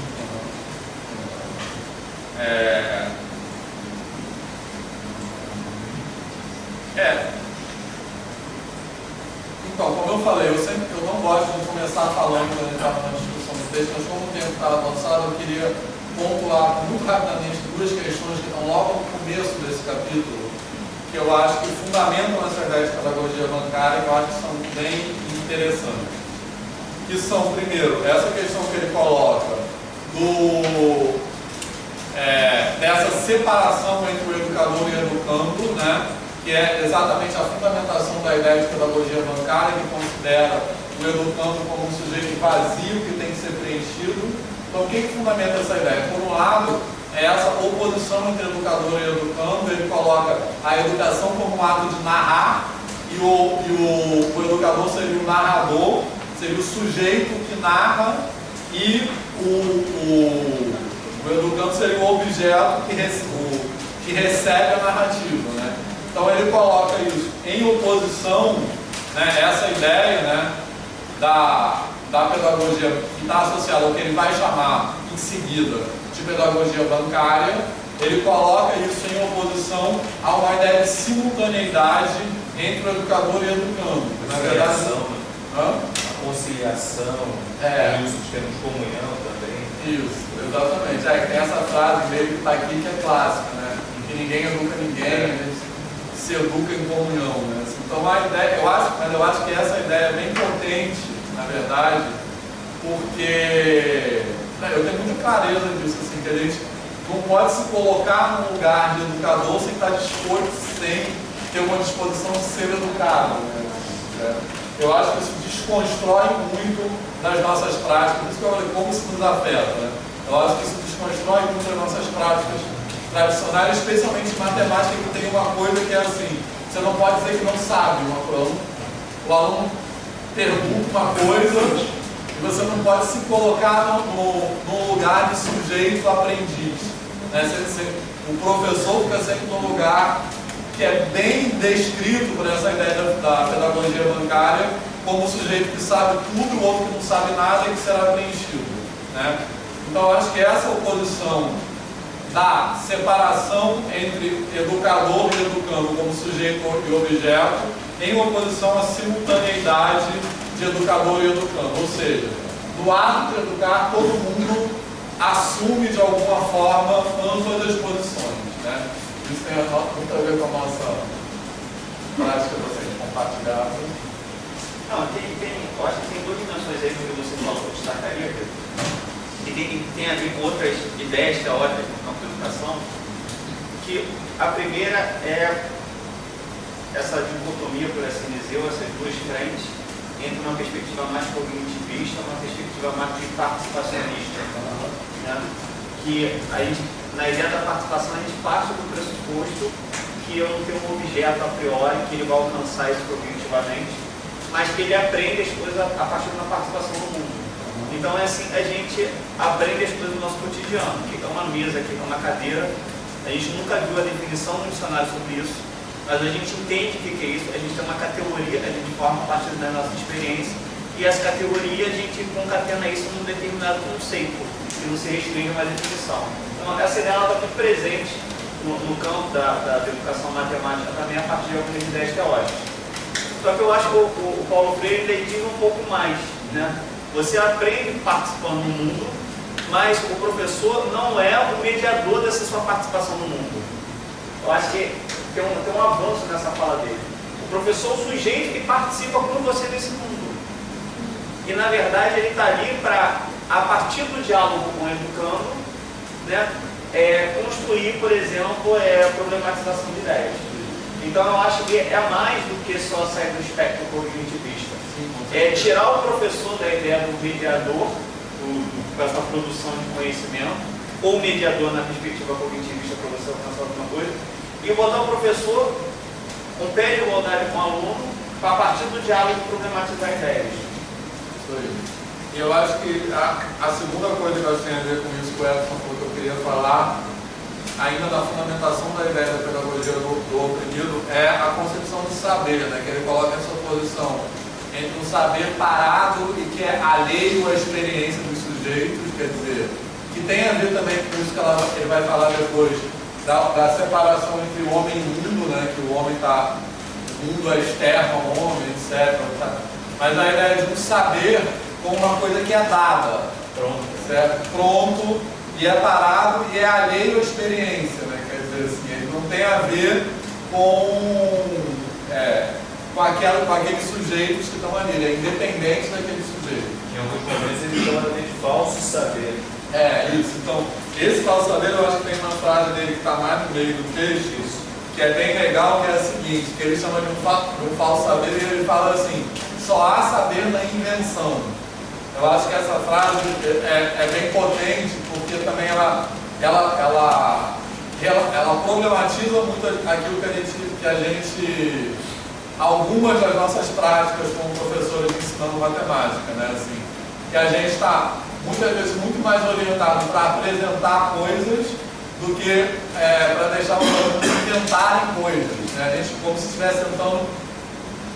S1: Então, como eu falei, eu não gosto de começar falando quando a gente estava na discussão do texto, mas como o tempo estava avançado, eu queria pontuar muito rapidamente duas questões que estão logo no começo desse capítulo, que eu acho que fundamentam essa ideia de pedagogia bancária, que eu acho que são bem interessantes. Que são, primeiro, essa questão que ele coloca dessa separação entre o educador e o educando, né? Que é exatamente a fundamentação da ideia de pedagogia bancária, que considera o educando como um sujeito vazio que tem que ser preenchido. Então, o que fundamenta essa ideia? Por um lado, é essa oposição entre educador e educando. Ele coloca a educação como um ato de narrar e o educador seria o narrador, seria o sujeito que narra, e o educando seria o objeto que recebe a narrativa, né? Então ele coloca isso em oposição, né, essa ideia, né, da pedagogia que está associada ao que ele vai chamar em seguida de pedagogia bancária. Ele coloca isso em oposição a uma ideia de simultaneidade entre o educador e o educando. Na verdade,
S9: a conciliação, o uso de termos de comunhão também.
S1: Isso, exatamente. Tem essa frase meio que está aqui que é clássica, né? Que ninguém educa ninguém, a gente se educa em comunhão, né? Então a ideia, eu acho que essa ideia é bem potente, na verdade, porque eu tenho muita clareza disso, assim, que a gente não pode se colocar num lugar de educador sem estar disposto, sem ter uma disposição de ser educado, né? Eu acho que isso desconstrói muito das nossas práticas, por isso que eu falei como isso nos afeta, né? Eu acho que isso desconstrói muito das nossas práticas tradicionais, especialmente em matemática, que tem uma coisa que é assim, você não pode dizer que não sabe uma coisa. O aluno pergunta uma coisa e você não pode se colocar no lugar de sujeito aprendiz, né? O professor fica sempre no lugar que é bem descrito por essa ideia da pedagogia bancária como o sujeito que sabe tudo e o outro que não sabe nada e que será preenchido, né? Então eu acho que essa oposição da separação entre educador e educando como sujeito e objeto em oposição à simultaneidade de educador e educando, ou seja, no ato de educar todo mundo assume de alguma forma ambas as posições, né? Isso tem muito a ver com a nossa prática docente compartilhada.
S3: Não, eu acho que tem duas dimensões aí que você falou que eu destacaria, e tem a ver com outras ideias teóricas no campo da educação, que a primeira é essa dicotomia, por assim dizer, essas duas frentes, entre uma perspectiva mais cognitivista e uma perspectiva mais de participacionista, né? Que a gente, na ideia da participação, a gente parte do pressuposto que eu não tenho um objeto a priori, que ele vai alcançar isso cognitivamente, mas que ele aprende as coisas a partir da participação no mundo. Então é assim, a gente aprende as coisas do nosso cotidiano, que é uma mesa, que é uma cadeira. A gente nunca viu a definição no dicionário sobre isso, mas a gente entende o que é isso, a gente tem uma categoria, a gente forma a partir da nossa experiência, e essa categoria a gente concatena isso num determinado conceito, que não se restringe a uma definição. Então essa ideia está muito presente no campo da educação matemática também, a partir de algumas ideias teóricas. Só que eu acho que o Paulo Freire ele diz um pouco mais, né? Você aprende participando no mundo, mas o professor não é o mediador dessa sua participação no mundo. Eu acho que tem um avanço nessa fala dele. O professor é o sujeito que participa com você nesse mundo. E na verdade ele está ali para, a partir do diálogo com o educando, né, construir, por exemplo, a problematização de ideias. Então eu acho que é mais do que só sair do espectro cognitivista. É tirar o professor da ideia do mediador, para essa produção de conhecimento, ou mediador na perspectiva cognitivista para você alcançar alguma coisa, e botar o professor com pé de igualdade com o aluno, para a partir do diálogo problematizar ideias.
S1: Isso aí. E eu acho que a segunda coisa que eu acho que tem a ver com isso, que o Edson falou que eu queria falar, ainda na fundamentação da ideia da pedagogia do oprimido, é a concepção do saber, né? Que ele coloca essa oposição entre um saber parado e que é alheio à experiência dos sujeitos, quer dizer, que tem a ver também com isso que ele vai falar depois, da separação entre o homem e o mundo, né? Que o homem está, o mundo é externo ao homem, etc. Tá? Mas a ideia de um saber como uma coisa que é dada, pronto, certo? Pronto, e é parado e é alheio à experiência, né? Quer dizer assim, ele não tem a ver com aqueles sujeitos que estão ali, ele é independente daquele sujeito.
S9: Em alguns momentos ele chama de falso saber.
S1: Isso. Então, esse falso saber, eu acho que tem uma frase dele que está mais no meio do texto, que é bem legal, que é a seguinte, que ele chama de um falso saber, e ele fala assim, só há saber na invenção. Eu acho que essa frase é bem potente, porque também ela problematiza muito aquilo que a gente algumas das nossas práticas como professores ensinando matemática, né? Assim, que a gente está muitas vezes muito mais orientado para apresentar coisas do que para deixar os alunos inventarem coisas, né? A gente como se estivesse tentando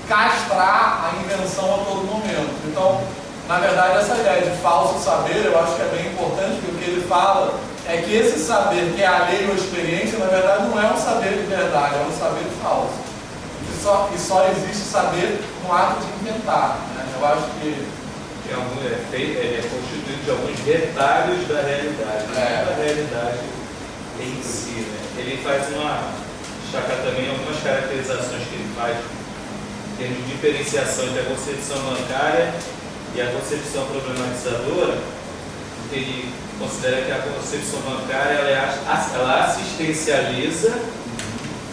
S1: castrar a invenção a todo momento. Então, na verdade, essa ideia de falso saber, eu acho que é bem importante, porque o que ele fala é que esse saber que é alheio à experiência, na verdade, não é um saber de verdade, é um saber falso. E só existe saber no ato de inventar, né? Eu acho que
S9: ele é constituído de alguns detalhes da realidade, não da realidade em si, né? Ele faz destacar também algumas caracterizações que ele faz em termos de diferenciação entre a concepção bancária e a concepção problematizadora. Ele considera que a concepção bancária ela assistencializa,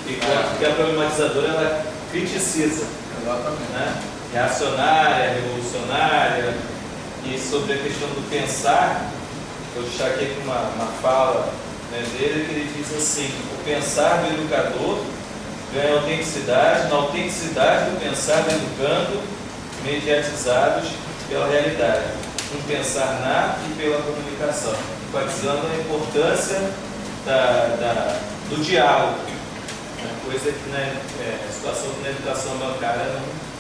S9: enquanto que a problematizadora ela criticiza.
S1: Exatamente.
S9: Né? Reacionária, revolucionária. E sobre a questão do pensar, eu destaquei aqui uma fala, né, dele, que ele diz assim: o pensar do educador ganha autenticidade, na autenticidade do pensar do educando, mediatizados pela realidade, um pensar nato e pela comunicação, enfatizando a importância do diálogo, né, coisa que na situação da educação bancária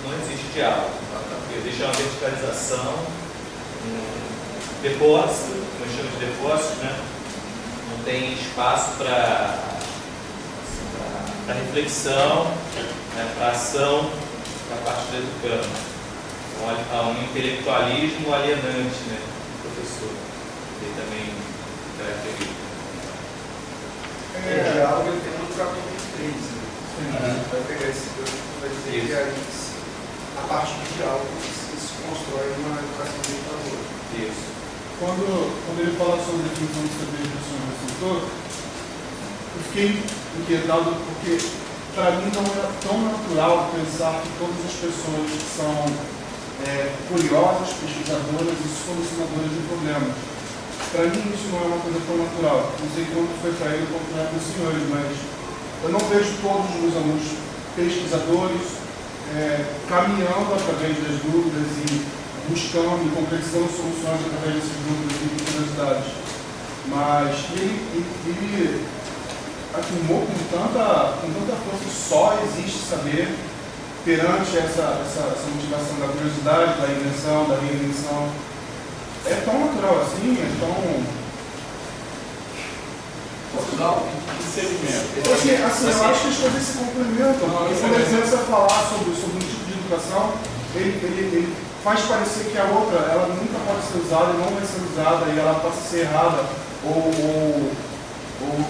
S9: não existe diálogo, porque deixa uma verticalização, um depósito, nós chamamos de depósito, né? Não tem espaço para reflexão, né, para ação da parte do educando. Então, há um intelectualismo alienante, né, do professor, que também caracteriza.
S2: O diálogo ele tem no capítulo 3, né? Vai pegar esse texto e vai dizer que a partir do diálogo se constrói uma educação educadora.
S9: Isso.
S2: Quando ele fala sobre a definição do saber do senhor receptor, eu fiquei inquietado porque para mim não é tão natural pensar que todas as pessoas são curiosas, pesquisadoras e solucionadoras de problemas. Para mim isso não é uma coisa tão natural. Não sei quanto foi para ele quanto para os senhores, mas eu não vejo todos os meus alunos pesquisadores caminhando através das dúvidas e buscando e complexando soluções através dessas dúvidas e curiosidades. Mas ele afirmou com tanta força que só existe saber perante essa motivação da curiosidade, da invenção, da reinvenção. É tão natural assim, é tão...
S1: Posso dar um segmento?
S2: Assim, eu acho que as coisas se complementam. Porque quando ele começa a falar sobre um tipo de educação, ele faz parecer que a outra ela nunca pode ser usada e não vai ser usada e ela passa a ser errada ou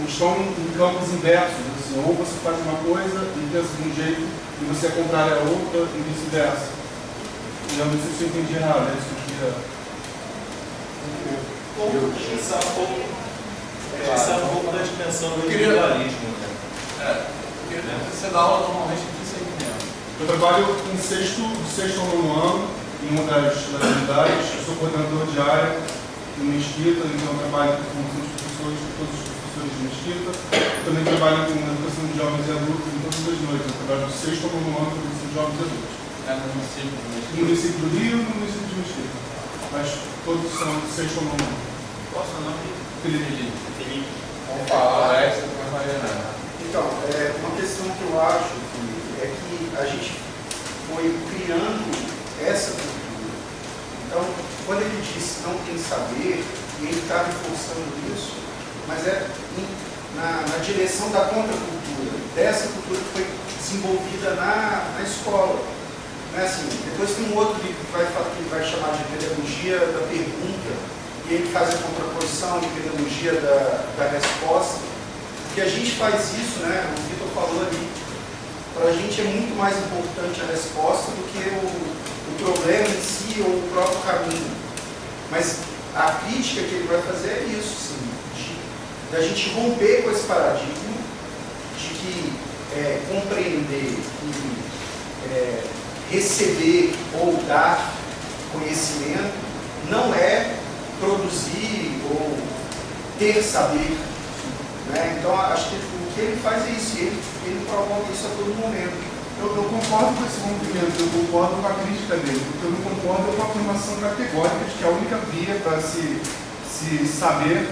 S2: estão em campos inversos, assim, ou você faz uma coisa e pensa de um jeito e você é contrário a outra e vice-versa. Eu não sei se eu entendi errado, é isso que eu queria...
S9: Essa é um pouco da dimensão do individualismo.
S1: Você dá aula normalmente de segmento.
S2: Eu trabalho em sexto ao nono ano, em uma das unidades. Eu sou coordenador de área em Mesquita, então eu trabalho com todos os professores de Mesquita. Eu também trabalho com educação de jovens e adultos em todas as noites. Eu trabalho do sexto ao nono ano com educação de jovens e adultos.
S1: No município de Mesquita?
S2: No município do Rio e no município de Mesquita. Mas todos são do sexto ao nono ano.
S3: Qual é o seu nome?
S2: Felipe.
S1: Vamos falar, Alex, depois Mariana.
S10: Então, uma questão que eu acho é que a gente foi criando essa cultura. Então, quando ele diz não tem saber, e ele está reforçando isso, mas na direção da contracultura, dessa cultura que foi desenvolvida na escola. Não é assim, depois tem um outro livro que vai chamar de Pedagogia da Pergunta, e ele faz a contraposição de pedagogia da resposta. Porque a gente faz isso, né? O Vitor falou ali, para a gente é muito mais importante a resposta do que o problema em si ou o próprio caminho. Mas a crítica que ele vai fazer é isso, sim, da gente romper com esse paradigma de que compreender e receber ou dar conhecimento não é produzir ou ter saber, né? Então acho que o que ele faz é isso, ele provoca isso a todo momento.
S2: Eu concordo com esse movimento, eu concordo com a crítica dele, porque eu não concordo com a afirmação categórica de que a única via para se saber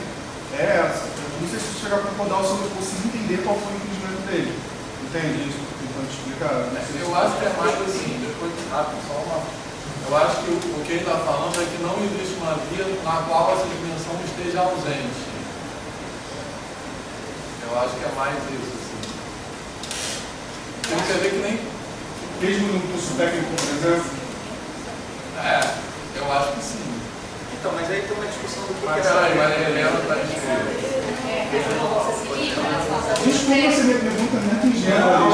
S2: é essa. Eu não sei se chegar a concordar ou se eu consigo entender qual foi o entendimento dele. Entende isso? Tentando explicar.
S1: Eu acho que é mais assim, depois rápido, só uma. Eu acho que o que ele está falando é que não existe uma via na qual essa dimensão esteja ausente. Eu acho que é mais isso, assim. Você vê que nem.
S2: Mesmo no curso técnico, por exemplo?
S1: Eu acho que sim.
S3: Então, mas aí tem uma discussão do que
S1: Mas
S3: é
S1: aí, Maria Helena está escrevendo.
S2: Desculpa se minha pergunta é muito ingênua.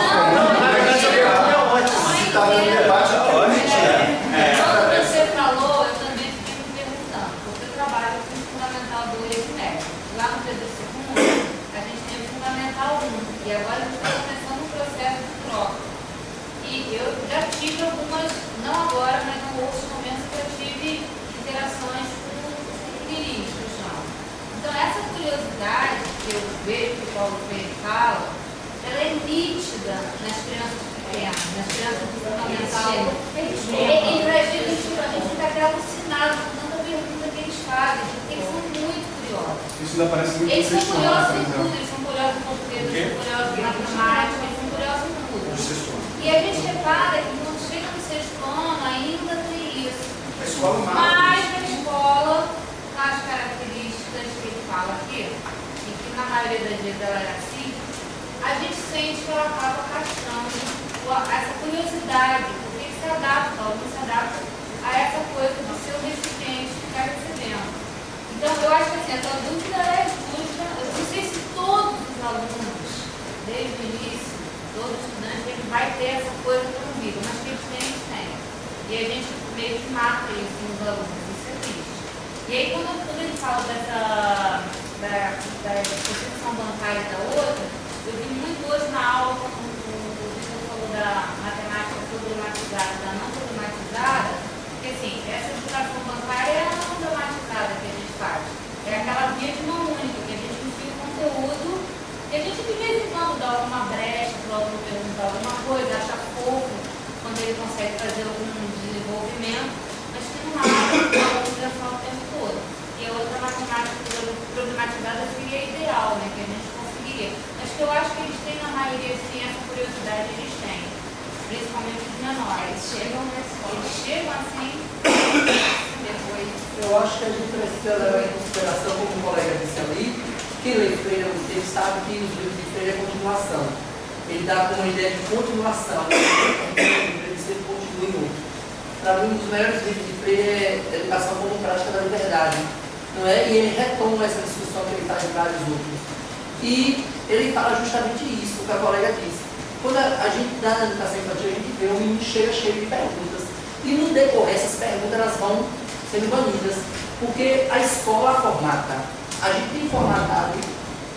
S7: Quando você falou, eu também fiquei me perguntando, porque eu trabalho com Fundamental 2 e médio. Lá no Pedro II, a gente tem o Fundamental 1, e agora a gente está começando um processo de troca. E eu já tive algumas, não agora, mas em outros momentos que eu tive interações com guiris, que eu chamo. Então, essa curiosidade que eu vejo que o Paulo Freire fala, ela é nítida nas crianças pequenas, nas crianças do fundamental. Em Brasil, a gente fica até alucinado com tanta pergunta que eles fazem, porque eles são muito curiosos.
S2: Isso ainda parece muito
S7: Eles são curiosos em
S2: por exemplo.
S7: tudo, eles são curiosos em português, eles são curiosos em matemática, eles são curiosos em tudo. E a gente repara que quando chega no sexto ano, ainda tem isso. Mas na escola, as características que ele fala aqui, e que na maioria das vezes ela é assim, a gente sente que ela acaba castrando essa curiosidade, porque se adapta, o aluno se adapta a essa coisa de ser o recipiente que está recebendo. Então, eu acho que assim, essa dúvida é justa. Eu não sei se todos os alunos, desde o início, todo estudante, ele vai ter essa coisa promovida, mas que eles têm. E a gente meio que mata isso nos alunos, isso é triste. E aí, quando ele fala da constituição bancária da outra, eu vi muito hoje na aula, quando o Vitor falou da matemática problematizada e da não problematizada, porque assim, essa educação bancária é a não problematizada que a gente faz. É aquela via de mão única, que a gente ensina o conteúdo, e a gente de vez em quando dá alguma brecha para o aluno perguntar alguma coisa, acha pouco quando ele consegue fazer algum desenvolvimento, mas que não há uma concentração o tempo todo. E a outra matemática problematizada seria ideal, né, que a gente conseguiria. Mas que eu acho que eles têm, na maioria, sim, essa curiosidade eles têm, principalmente os menores. Eles chegam na escola. Eles chegam assim, depois.
S11: Eu acho que a gente precisa levar em consideração, como o colega disse ali, que lê Freire, ele sabe que os livros de Freire é continuação. Ele dá como uma ideia de continuação, ele sempre continua em outro. Para mim, um dos melhores livros de Freire é Educação como Prática da Liberdade, não é? E ele retoma essa discussão que ele faz em vários outros. E ele fala justamente isso, o que a colega disse. Quando a gente dá na educação infantil, a gente vê um menino cheio de perguntas. E no decorrer, essas perguntas elas vão sendo banidas, porque a escola formata. A gente tem formatado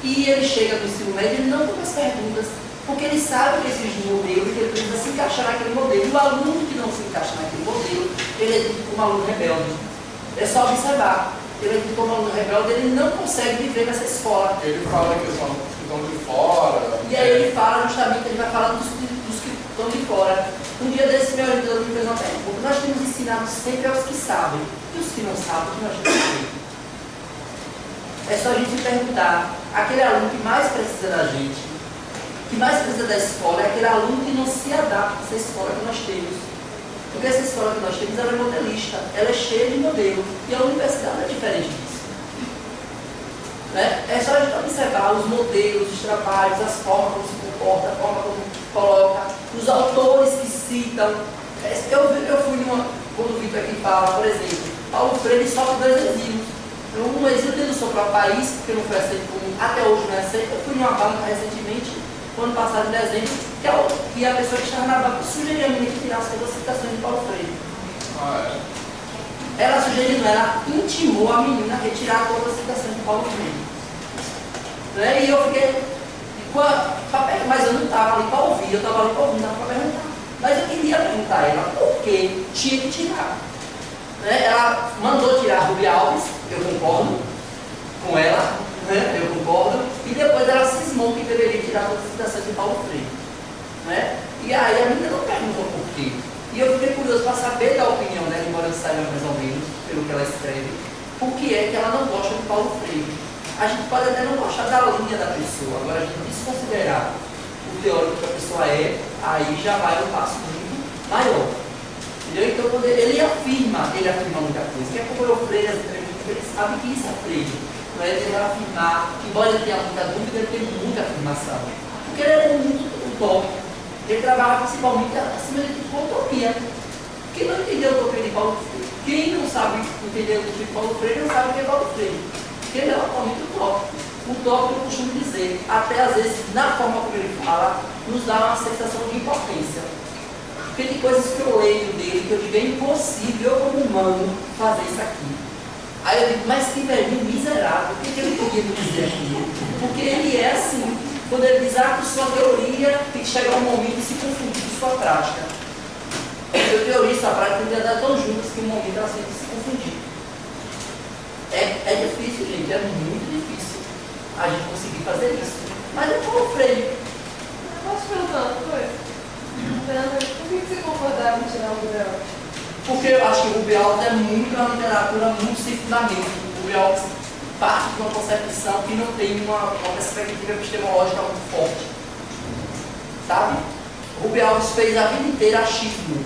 S11: e ele chega no ensino médio e ele não tem as perguntas, porque ele sabe que existe um modelo e que ele precisa se encaixar naquele modelo. E o aluno que não se encaixa naquele modelo, ele é dito como aluno rebelde. É só observar. Ele é dito como aluno rebelde, ele não consegue viver nessa escola.
S1: Ele fala que são os que estão de fora.
S11: E aí ele fala justamente, ele vai falando dos que estão de fora. Um dia desse, meu orientador me fez uma pergunta. Nós temos ensinado sempre aos que sabem. E os que não sabem, o que nós temos feito? É só a gente se perguntar, aquele aluno que mais precisa da gente, que mais precisa da escola, é aquele aluno que não se adapta a essa escola que nós temos. Porque essa escola que nós temos, ela é modelista, ela é cheia de modelo, e a universidade é diferente disso. Né? É só a gente observar os modelos, os trabalhos, as formas como se comporta, a forma como coloca, os autores que citam. Eu fui quando o Vitor aqui fala, por exemplo, Paulo Freire sofre 2 exílios. Um exílio dentro do seu próprio país, porque não foi aceito como até hoje não é aceito. Eu fui numa banca recentemente, no ano passado, em dezembro, que a pessoa que estava na banca sugeriu a menina que tirasse todas as citações de Paulo Freire. Ela sugeriu, ela intimou a menina a retirar todas as citações de Paulo Freire. Né? E eu fiquei, mas eu não estava ali para ouvir, eu estava ali para ouvir, não estava para perguntar. Mas eu queria perguntar a ela por que tinha que tirar. Né? Ela mandou tirar Rubi Alves, eu concordo com ela, né? Eu concordo, e depois ela cismou que deveria tirar todas as citações de Paulo Freire. Né? E aí a menina não perguntou por quê. E eu fiquei curioso para saber da opinião dela, embora eu saiba mais ou menos, pelo que ela escreve, por que é que ela não gosta de Paulo Freire. A gente pode até não gostar da linha da pessoa, agora a gente desconsiderar o teórico que a pessoa é, aí já vai um passo muito maior. Entendeu? Então, quando ele afirma muita coisa, que é como eu Freire, ele sabe que isso é Freire. Não é ele afirmar, embora ele tenha muita dúvida, ele tem muita afirmação. Porque ele é muito utópico. Ele trabalha principalmente acima de tudo com utopia. Quem não entendeu a utopia de Paulo Freire? Quem não sabe entender a utopia de Paulo Freire não sabe o que é Paulo Freire. Porque ele é totalmente utópico. Utópico, eu costumo dizer, até às vezes, na forma como ele fala, nos dá uma sensação de impotência. Porque tem coisas que eu leio dele que eu digo, é impossível, eu como humano, fazer isso aqui. Aí eu digo, mas que velhinho miserável, por que ele podia me dizer aquilo? Porque ele é assim. Quando ele diz que sua teoria tem que chegar um momento de se confundir com sua prática. Sua teoria e sua prática tem que andar tão juntas que um momento elas têm que se confundir. É difícil, gente, é muito difícil a gente conseguir fazer isso. Mas eu Paulo Freire.
S12: Posso perguntar uma coisa? Fernanda, por que você concordava em tirar o Rubem Alves?
S11: Porque eu acho que o Rubem Alves é muito uma literatura muito sem fundamento. O Rubem Alves parte de uma concepção que não tem uma perspectiva epistemológica muito forte. Sabe? O Rubem Alves fez a vida inteira achismo.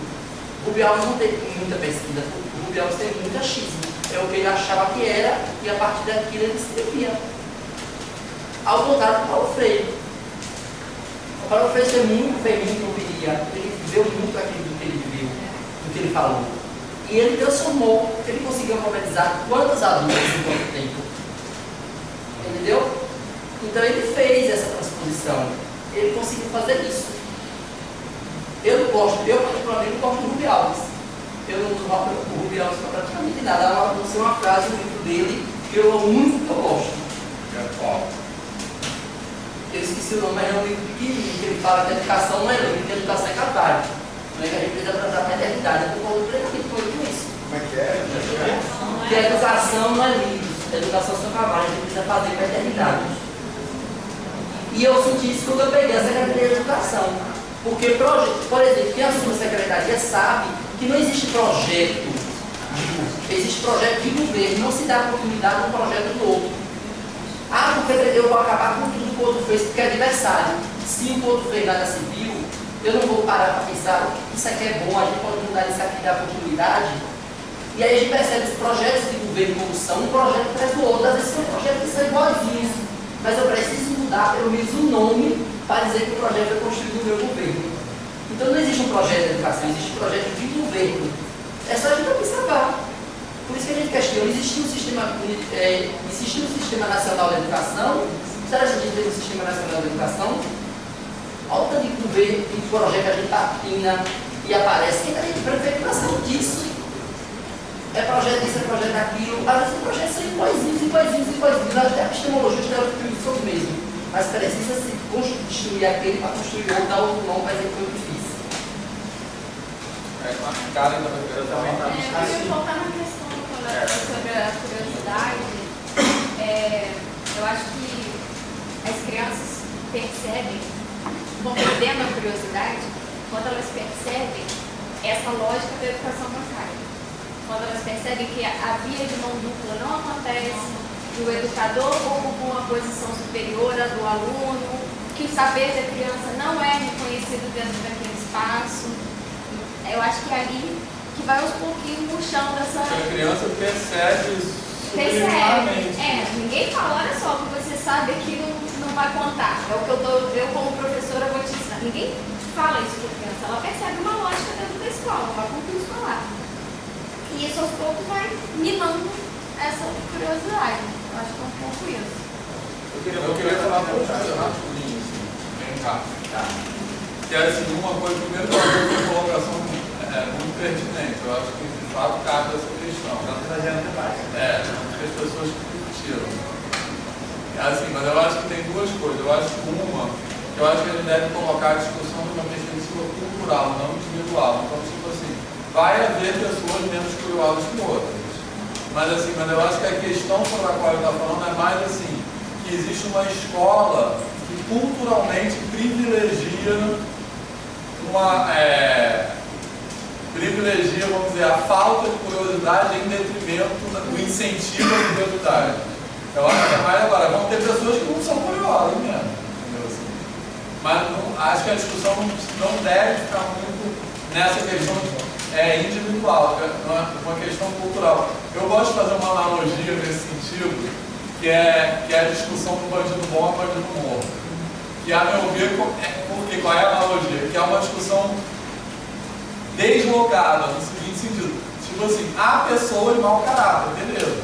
S11: O Rubem Alves não teve muita pesquisa. O Rubem Alves teve muito achismo. É o que ele achava que era e a partir daquilo ele escrevia. Ao contrário do Paulo Freire. O Paulo Freire fez muito opinia. Ele viveu muito aquilo do que ele viveu, do que ele falou. E ele transformou, ele conseguiu alfabetizar quantos adultos em quanto tempo. Entendeu? Então ele fez essa transposição. Ele conseguiu fazer isso. Eu particularmente não gosto do Rubem Alves. Eu não uso o Rubem Alves para praticamente nada. Ela não ser uma frase no livro dele que eu muito gosto. Eu esqueci o nome, mas é um livro pequenininho que ele fala que a educação não é livre, que a educação é catálogo. Não é que a gente precisa tratar a maternidade. Eu concordo plenamente com isso.
S10: Como é que é?
S11: Que a educação não é livre, a educação são cavalos, a gente precisa fazer maternidade. E eu senti isso quando eu peguei a Secretaria de Educação. Porque, por exemplo, quem assume a secretaria sabe que não existe projeto, existe projeto de governo, não se dá continuidade a um projeto do outro. Ah, porque eu vou acabar com tudo que o outro fez porque é adversário. Se o outro fez nada civil, eu não vou parar para pensar, isso aqui é bom, a gente pode mudar isso aqui, dar continuidade. E aí a gente percebe os projetos de governo como são, um projeto atrás do outro, às vezes são projetos que são iguaizinhos, mas eu preciso mudar pelo menos o nome para dizer que o projeto é construído no meu governo. Então não existe um projeto de educação, existe um projeto de governo. É só a gente observar. Por isso que a gente questiona, existe um sistema nacional de educação, será que a gente tem um sistema nacional de educação? Olha o tanto de governo, de projeto que a gente patina e aparece, quem a gente prefeito não sabe disso. É projeto disso, é projeto daquilo, às vezes os projetos são iguaizinhos, até a epistemologia, os teóricos são os mesmos, mas precisa se construir aquele para construir outro, dar outro nome, mas é muito difícil.
S1: Karen também queria falar.
S7: Eu queria voltar na questão sobre a curiosidade. Eu acho que as crianças percebem, vão perdendo a curiosidade, quando elas percebem essa lógica da educação bancária. Quando elas percebem que a via de mão dupla não acontece, que o educador ocupa uma posição superior à do aluno, que o saber da criança não é reconhecido dentro daquele espaço. Eu acho que é ali que vai aos pouquinhos murchando essa...
S1: A criança percebe subliminarmente.
S7: Ninguém fala, olha só, que você sabe que não vai contar. É o que eu como professora vou te ensinar. Ninguém fala isso para a criança, ela percebe uma lógica dentro da escola, vai cumprir escolar. E isso aos poucos vai minando essa curiosidade. Eu acho que é um pouco isso.
S1: Eu queria falar um pouco rapidinho, assim. Vem cá. Que é assim, uma coisa, primeiro que eu acho que a colocação é muito pertinente. Eu acho que de fato cabe essa questão. As pessoas que discutiram. Assim, mas eu acho que tem duas coisas. Eu acho que eu acho que a gente deve colocar a discussão de uma perspectiva cultural, não individual. Então, tipo assim, vai haver pessoas menos curiosas que outras. Mas eu acho que a questão sobre a qual eu estou falando é mais assim, que existe uma escola que culturalmente privilegia privilegia, vamos dizer, a falta de curiosidade em detrimento do incentivo à curiosidade. Eu acho que é mais agora, vão ter pessoas que não são curiosas mesmo, entendeu? Assim, mas acho que a discussão não deve ficar muito nessa questão individual, uma questão cultural. Eu gosto de fazer uma analogia nesse sentido, que é a discussão do bandido bom e bandido morto. Que, a meu ver, porque qual é a analogia? Que é uma discussão deslocada, no seguinte sentido. Tipo assim, há pessoas de mau caráter, beleza.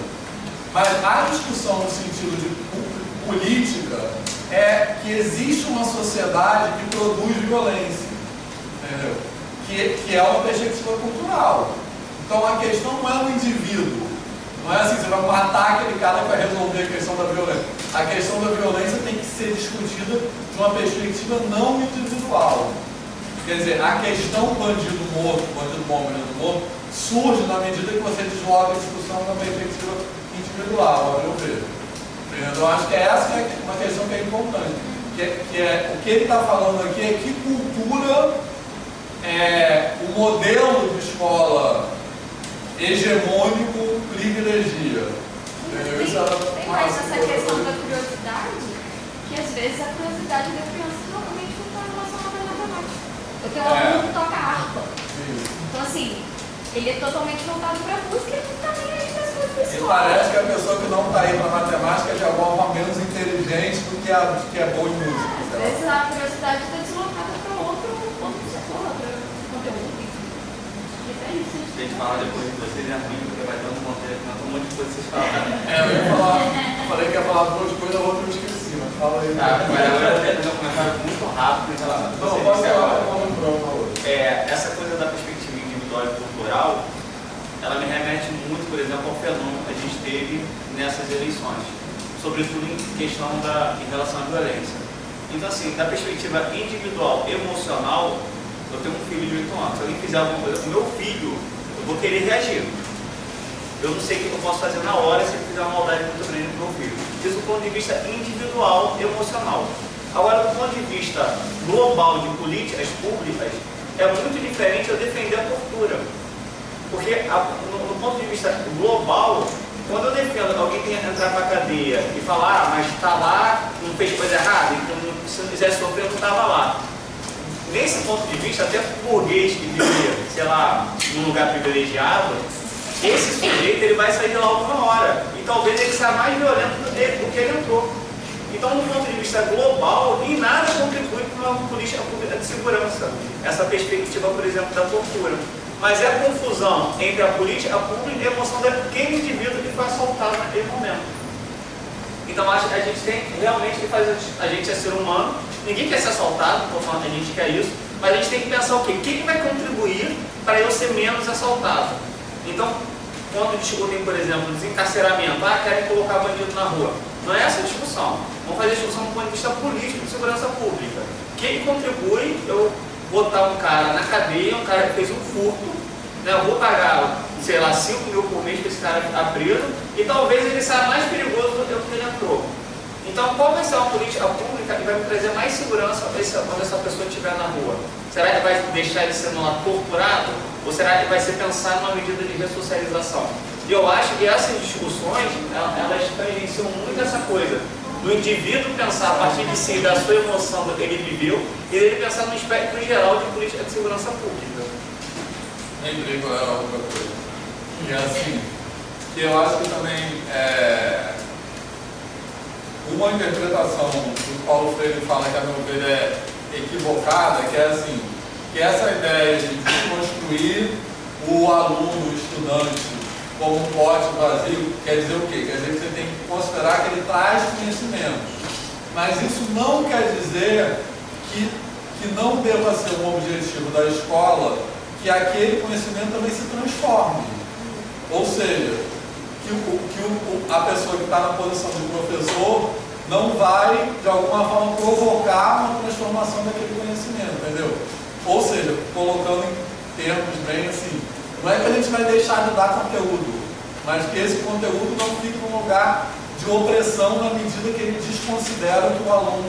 S1: Mas a discussão no sentido de política é que existe uma sociedade que produz violência, entendeu? Que é uma perspectiva cultural. Então a questão não é o indivíduo. Não é assim, você vai matar aquele cara que vai resolver a questão da violência. A questão da violência tem que ser discutida de uma perspectiva não individual. Quer dizer, a questão bandido morto, bandido bom, bandido morto, surge na medida que você desloca a discussão da perspectiva individual, a meu ver. Eu acho que essa é uma questão que é importante. O que ele está falando aqui é que cultura o modelo de escola hegemônico privilegia.
S7: Tem mais essa questão da curiosidade, que às vezes a curiosidade da criança normalmente não está relacionada à matemática. Eu tenho um aluno que toca harpa. Então, assim, ele é totalmente voltado para a música e não está nem aí para as coisas da
S1: E
S7: escola.
S1: parece que a pessoa que não está aí para matemática é de alguma forma menos inteligente do que a que é boa em música.
S7: Às vezes a curiosidade está deslocada para outro setor, para conteúdo.
S9: A gente fala depois de vocês, é ruim, porque vai dando um monte de coisa que vocês falam.
S1: Eu falei que ia falar duas coisas, a outra eu esqueci, mas fala aí.
S9: Mas agora eu quero fazer um comentário muito rápido em relação a
S1: Não,
S9: você
S1: pode
S9: disse
S1: falar,
S9: agora. Essa coisa da perspectiva individual e cultural, ela me remete muito, por exemplo, ao fenômeno que a gente teve nessas eleições, sobretudo em questão em relação à violência. Então, assim, da perspectiva individual, emocional, eu tenho um filho de 8 anos. Se alguém fizer alguma coisa com o meu filho, eu vou querer reagir. Eu não sei o que eu posso fazer na hora se ele fizer uma maldade muito grande com o meu filho. Isso do ponto de vista individual, emocional. Agora, do ponto de vista global de políticas públicas, é muito diferente eu defender a tortura. Porque, no ponto de vista global, quando eu defendo alguém tem que entrar para a cadeia e falar, mas está lá, não fez coisa errada, então se não quisesse sofrer, não estava lá. Nesse ponto de vista, até o burguês que vivia, sei lá, num lugar privilegiado, esse sujeito ele vai sair de lá alguma hora. E talvez ele seja mais violento do que ele entrou. Então, do ponto de vista global, em nada contribui para uma política pública de segurança. Essa perspectiva, por exemplo, da tortura. Mas é a confusão entre a política pública e a emoção daquele indivíduo que foi assaltado naquele momento. Então, acho que a gente tem realmente que fazer. A gente é ser humano, ninguém quer ser assaltado, estou falando que a gente quer isso, mas a gente tem que pensar o quê? O que vai contribuir para eu ser menos assaltado? Então, quando discutem, por exemplo, desencarceramento, querem colocar bandido na rua. Não é essa a discussão. Vamos fazer a discussão do ponto de vista político de segurança pública. Quem contribui eu botar um cara na cadeia, um cara que fez um furto, né? Eu vou pagar, sei lá, 5 mil por mês para esse cara ficar preso e talvez ele saia mais perigoso do que ele entrou. Então, qual vai ser uma política pública que vai me trazer mais segurança quando essa pessoa estiver na rua? Será que vai deixar ele sendo lá torturado? Ou será que vai ser pensado numa medida de ressocialização? E eu acho que essas discussões, elas tangenciam muito essa coisa. Do indivíduo pensar a partir de si, da sua emoção, do que ele viveu, e ele pensar no espectro geral de política de segurança pública.
S1: Lembrei qual era a outra coisa. E assim, que eu acho que também uma interpretação do Paulo Freire fala que a meu ver é equivocada, que é assim, que essa ideia de construir o aluno, o estudante, como um pote vazio, quer dizer o quê? Quer dizer que você tem que considerar que ele traz conhecimentos. Mas isso não quer dizer que não deva ser um objetivo da escola que aquele conhecimento também se transforme. Ou seja, que a pessoa que está na posição de professor não vai, de alguma forma, provocar uma transformação daquele conhecimento, entendeu? Ou seja, colocando em termos bem assim, não é que a gente vai deixar de dar conteúdo, mas que esse conteúdo não fique num lugar de opressão na medida que ele desconsidera que o aluno,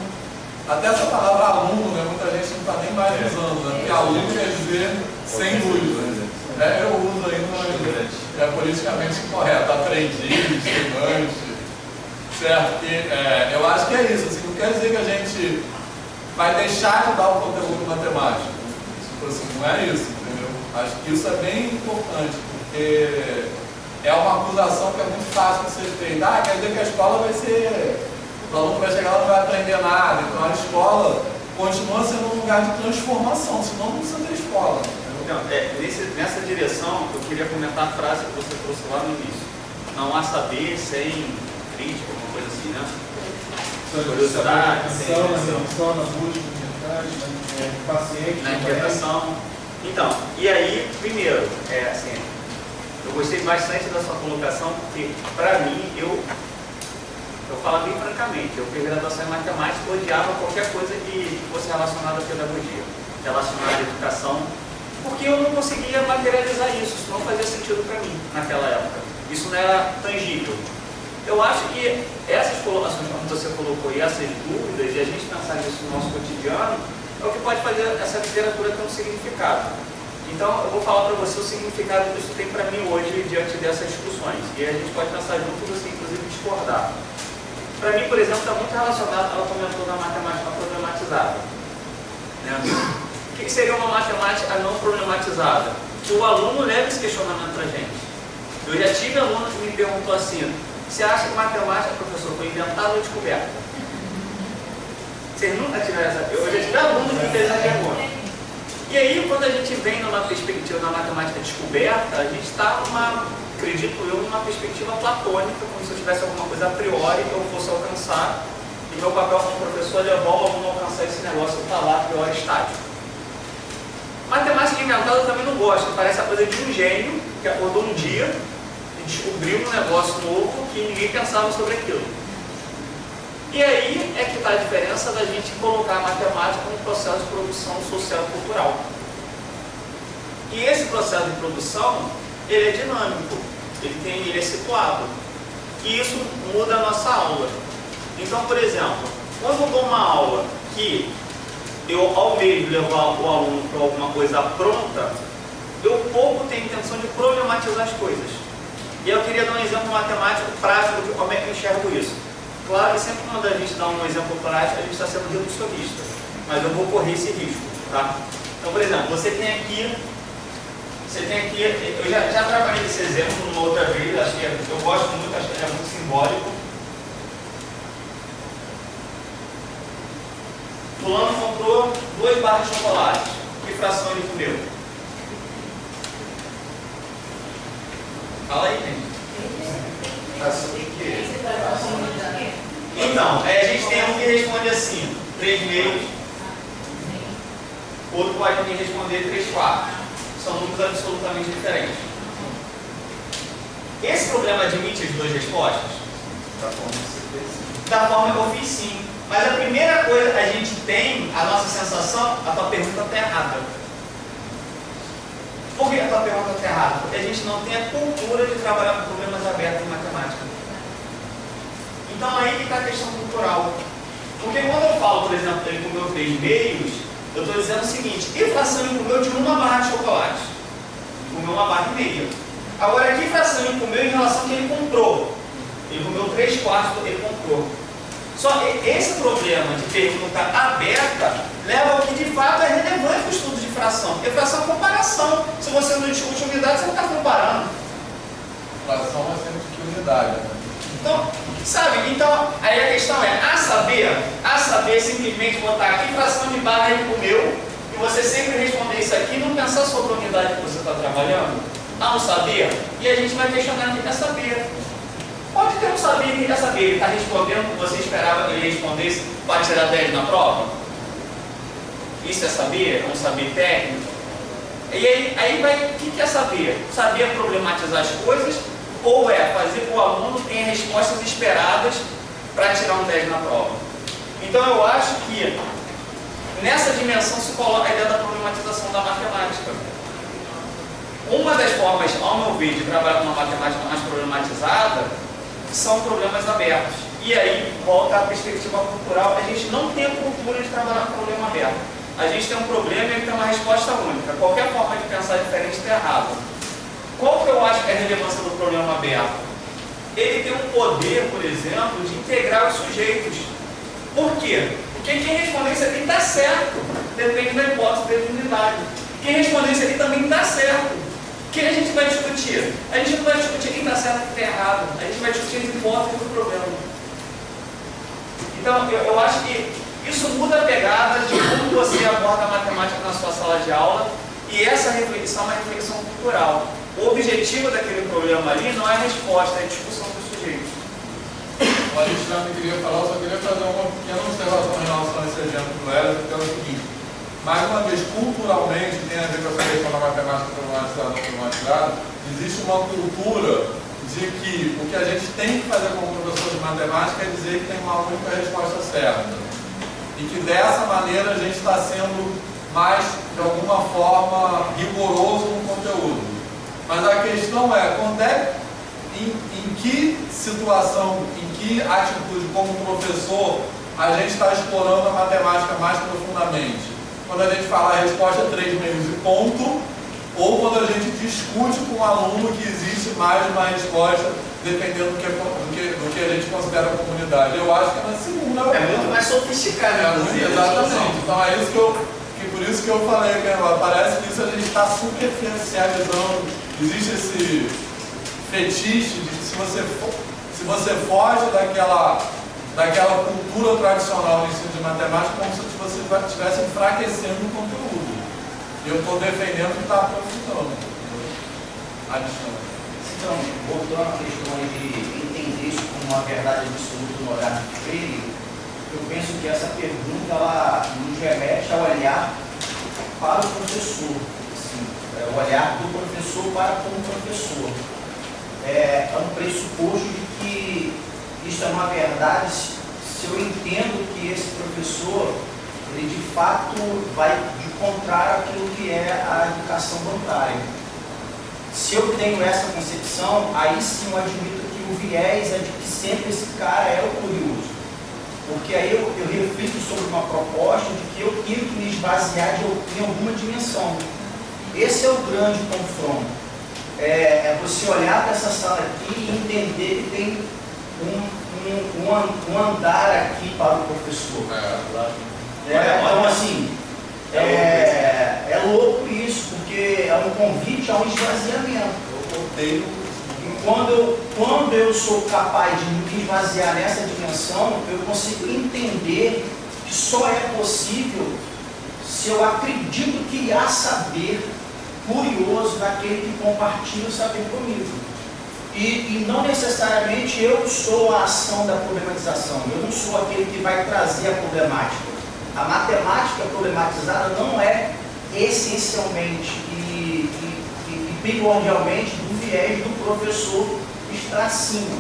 S1: até essa palavra aluno, né, muita gente não está nem mais usando, né? Porque aluno quer dizer sem dúvida. Eu uso ainda, é politicamente incorreto, aprendiz, estudante, certo? Eu acho que é isso, assim, não quer dizer que a gente vai deixar de dar o conteúdo matemático. Tipo assim, não é isso, entendeu? Acho que isso é bem importante, porque é uma acusação que é muito fácil de ser feita. Quer dizer que a escola vai ser... O aluno vai chegar lá e não vai aprender nada. Então a escola continua sendo um lugar de transformação, senão não precisa ter escola.
S3: Então, nessa direção, eu queria comentar a frase que você trouxe lá no início. Não há saber sem crítica, alguma coisa assim, né? Curiosidade, sem
S2: redução na busca, paciente,
S3: na inquietação. Então, e aí, primeiro, assim, eu gostei bastante da sua colocação, porque, para mim, eu falo bem francamente, eu fiz graduação em matemática e odiava qualquer coisa que fosse relacionada à pedagogia, relacionada à educação, porque eu não conseguia materializar isso não fazia sentido para mim naquela época. Isso não era tangível. Eu acho que essas colocações, como você colocou, e essas dúvidas, e a gente pensar nisso no nosso cotidiano, é o que pode fazer essa literatura ter um significado. Então, eu vou falar para você o significado que isso tem para mim hoje diante dessas discussões. E a gente pode pensar juntos, assim, inclusive discordar. Para mim, por exemplo, está muito relacionado, ela comentou na matemática problematizada. Né? O que seria uma matemática não problematizada? Que o aluno leve esse questionamento para a gente. Eu já tive aluno que me perguntou assim: você acha que matemática, professor, foi inventada ou descoberta? Vocês nunca tiveram essa pergunta? Eu já tive aluno que fez essa pergunta. E aí, quando a gente vem numa perspectiva da matemática descoberta, a gente está, acredito eu, numa perspectiva platônica, como se eu tivesse alguma coisa a priori que eu fosse alcançar, e meu papel como professor é levar o aluno a alcançar esse negócio que está lá a priori estático. Matemática inventada eu também não gosto, parece a coisa de um gênio que acordou um dia e descobriu um negócio novo que ninguém pensava sobre aquilo. E aí é que está a diferença da gente colocar a matemática como processo de produção social e cultural. E esse processo de produção, ele é dinâmico, ele é situado. E isso muda a nossa aula. Então, por exemplo, quando eu dou uma aula que eu almejo levar o aluno para alguma coisa pronta, eu pouco tenho intenção de problematizar as coisas. E eu queria dar um exemplo matemático prático de como é que eu enxergo isso. Claro que sempre quando a gente dá um exemplo prático, a gente está sendo reducionista, mas eu vou correr esse risco, tá? Então, por exemplo, você tem aqui, eu já trabalhei esse exemplo numa outra vez, acho que eu gosto muito, acho que ele é muito simbólico. Fulano comprou 2 barras de chocolate, que fração ele comeu? Fala aí, gente. Então, a gente tem um que responde assim, 3/2. Outro pode me responder 3/4. São números absolutamente diferentes. Esse problema admite as 2 respostas? Da forma que eu fiz, sim. Mas a primeira coisa, a gente tem a nossa sensação, a tua pergunta está errada. Por que a tua pergunta está errada? Porque a gente não tem a cultura de trabalhar com problemas abertos em matemática. Então aí que está a questão cultural. Porque quando eu falo, por exemplo, ele comeu 3/2, eu estou dizendo o seguinte: que fração ele comeu de 1 barra de chocolate? Ele comeu 1,5 barra. Agora, que fração ele comeu em relação ao que ele comprou? Ele comeu 3/4 do que ele comprou. Só esse problema de pergunta aberta leva ao que de fato é relevante no estudo de fração. Porque fração é comparação. Se você não discute unidade, você não está comparando.
S1: Fração é sempre de unidade, né?
S3: Então, sabe? Então, aí a questão é, a saber simplesmente botar aqui fração de barra ele comeu, e você sempre responder isso aqui e não pensar sobre a unidade que você está trabalhando. Não saber, e a gente vai questionar o que quer saber. Pode ter um saber que quer saber, ele está respondendo o que você esperava que ele respondesse para tirar 10 na prova? Isso é saber? É um saber técnico? E aí vai, o que é saber? Saber é problematizar as coisas, ou é fazer com que o aluno tenha respostas esperadas para tirar um 10 na prova. Então eu acho que nessa dimensão se coloca a ideia da problematização da matemática. Uma das formas, ao meu ver, de trabalhar com uma matemática mais problematizada são problemas abertos. E aí volta à perspectiva cultural, a gente não tem a cultura de trabalhar com problema aberto. a gente tem um problema e ele tem uma resposta única. Qualquer forma de pensar diferente está errada. Qual que eu acho que é a relevância do problema aberto? Ele tem um poder, por exemplo, de integrar os sujeitos. Por quê? Porque quem responder isso aqui está certo, depende da hipótese de unidade. Quem responder isso aqui também está certo. O que a gente vai discutir? A gente não vai discutir quem está certo e quem está errado. A gente vai discutir as hipóteses do problema. Então, eu acho que isso muda a pegada de como você aborda a matemática na sua sala de aula, e essa reflexão é uma reflexão cultural. O objetivo daquele problema ali não é a resposta, é a discussão dos sujeitos.
S1: A gente também queria falar, eu só queria fazer uma pequena observação em relação a esse exemplo do Hélio, que é o seguinte: mais uma vez, culturalmente, tem a ver com essa questão da matemática problematizada ou problematizada, existe uma cultura de que o que a gente tem que fazer como professor de matemática é dizer que tem uma única resposta certa. E que dessa maneira a gente está sendo mais, de alguma forma, rigoroso no conteúdo. Mas a questão é, em que situação, em que atitude, como professor, a gente está explorando a matemática mais profundamente? Quando a gente fala a resposta é 3 meios e ponto, ou quando a gente discute com o aluno que existe mais de uma resposta, dependendo do que a gente considera a comunidade. Eu acho que é na segunda.
S3: É muito mais sofisticado.
S1: Exatamente. Então é isso por isso que eu falei, que parece que isso a gente está superficializando. Existe esse fetiche de que se você foge daquela cultura tradicional do ensino de matemática, como se você estivesse enfraquecendo o conteúdo. E eu estou defendendo que está aprofundando.
S11: Então, voltando à questão de entender isso como uma verdade absoluta no olhar de Freire, eu penso que essa pergunta ela nos remete ao olhar para o professor, assim, o olhar do professor para como professor. É um pressuposto de que isso é uma verdade se eu entendo que esse professor, ele de fato vai de contrário àquilo que é a educação bancária. Se eu tenho essa concepção, aí sim eu admito que o viés é de que sempre esse cara é o curioso. Porque aí eu reflito sobre uma proposta de que eu tenho que me esvaziar em alguma dimensão. Esse é o grande confronto. É você olhar para essa sala aqui e entender que tem um andar aqui para o professor. Então, assim, é louco isso, porque é um convite a um esvaziamento. E quando eu sou capaz de me esvaziar nessa dimensão, eu consigo entender que só é possível se eu acredito que há saber curioso daquele que compartilha o saber comigo. E não necessariamente eu sou a ação da problematização, eu não sou aquele que vai trazer a problemática. A matemática problematizada não é essencialmente e primordialmente do viés do professor que está acima.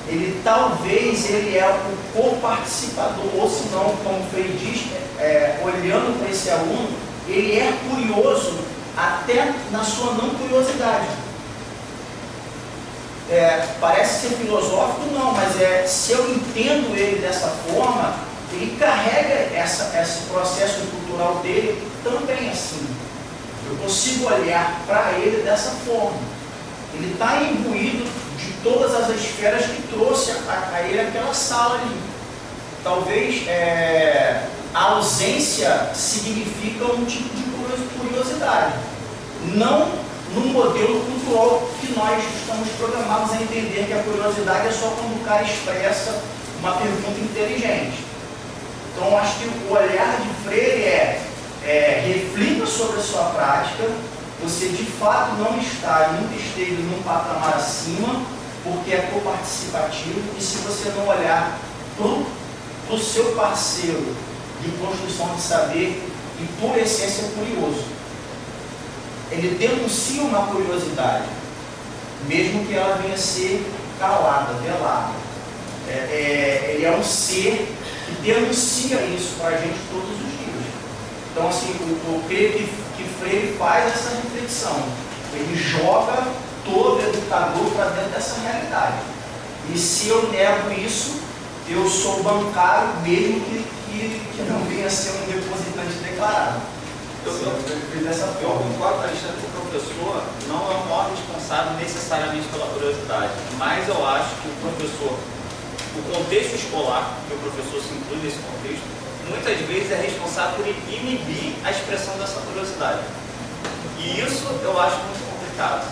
S11: Ele talvez ele é o co-participador, ou se não, como o Freire diz, olhando para esse aluno, ele é curioso até na sua não curiosidade. Parece ser filosófico, não, mas se eu entendo ele dessa forma, ele carrega esse processo cultural dele também assim. Eu consigo olhar para ele dessa forma. Ele está imbuído de todas as esferas que trouxe a ele aquela sala ali. Talvez a ausência significa um tipo de curiosidade. Não num modelo cultural que nós estamos programados a entender que a curiosidade é só quando o cara expressa uma pergunta inteligente. Então, eu acho que o olhar de Freire reflita sobre a sua prática. Você de fato não está e nunca esteve num patamar acima, porque é coparticipativo, e se você não olhar para o seu parceiro de construção de saber, e por essência é curioso. Ele denuncia uma curiosidade, mesmo que ela venha a ser calada, velada. Ele é um ser que denuncia isso para a gente todos os dias. Então, assim, eu creio que Freire faz essa reflexão. Ele joga todo educador para dentro dessa realidade. E se eu nego isso, eu sou bancário, mesmo que não venha a ser um depositante
S5: parado.
S3: Eu concordo, Alexandre, que o professor não é o maior responsável necessariamente pela curiosidade, mas eu acho que o professor, o contexto escolar, que o professor se inclui nesse contexto, muitas vezes é responsável por inibir a expressão dessa curiosidade. E isso eu acho muito complicado.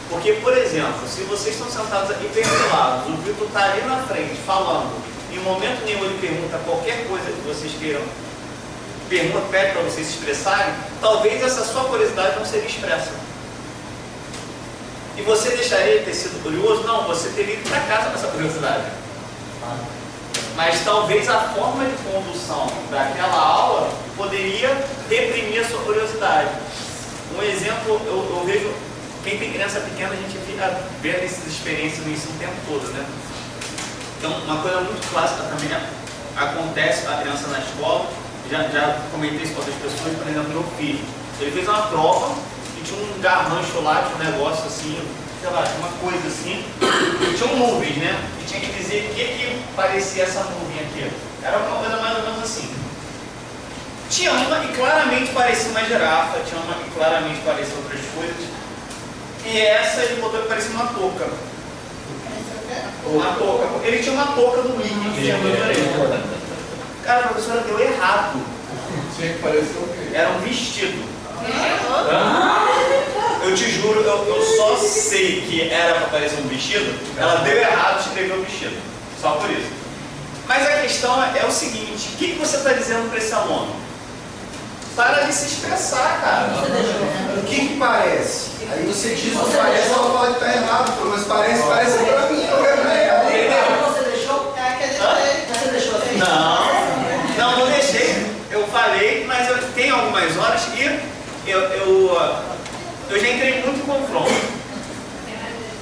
S3: Porque, por exemplo, se vocês estão sentados aqui perfilados, o Vitor está ali na frente falando, em momento nenhum ele pergunta qualquer coisa que vocês queiram, pede para vocês se expressarem, talvez essa sua curiosidade não seria expressa. E você deixaria de ter sido curioso? Não, você teria ido para casa com essa curiosidade. Mas talvez a forma de condução daquela aula poderia reprimir a sua curiosidade. Um exemplo, eu vejo, quem tem criança pequena, a gente fica vendo essas experiências no ensino o tempo todo, né? Então, uma coisa muito clássica também acontece com a criança na escola, já comentei isso com outras pessoas, por exemplo, meu filho. Ele fez uma prova e tinha um garrancho lá, tinha um negócio assim, sei lá, tinha uma coisa assim, e tinha nuvens, né? E tinha que dizer o que parecia essa nuvem aqui. Era uma coisa mais ou menos assim. Tinha uma que claramente parecia uma girafa, tinha uma que claramente parecia outras coisas, e essa ele botou que parecia uma touca. Uma touca, porque ele tinha uma touca no Mickey, Cara, a professora deu errado.
S1: Tinha que parecer o quê?
S3: Era um vestido. Eu te juro, eu só sei que era para parecer um vestido, ela deu errado e escreveu o vestido. Só por isso. Mas a questão é o seguinte, o que você está dizendo para esse aluno? Para de se expressar, cara.
S10: O que parece? Aí você diz que parece, ela fala que está errado, mas parece para mim, não é para ela.
S11: Você deixou? Você deixou assim?
S3: Não deixei. Eu falei, mas eu tenho algumas horas que eu já entrei muito em confronto.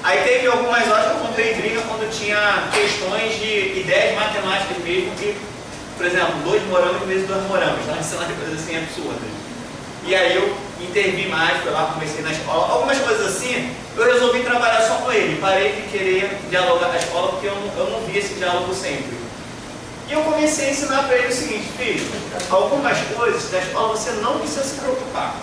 S3: Aí teve algumas horas que eu comprei briga quando tinha questões de ideias matemáticas mesmo, que, por exemplo, 2 morangos vezes 2 morangos, estava ensinando coisas assim absurdas. E aí eu intervi mais, fui lá, comecei na escola, algumas coisas assim, eu resolvi trabalhar só com ele, parei de querer dialogar na escola porque eu não via esse diálogo sempre. E eu comecei a ensinar para ele o seguinte, filho, algumas coisas da escola você não precisa se preocupar.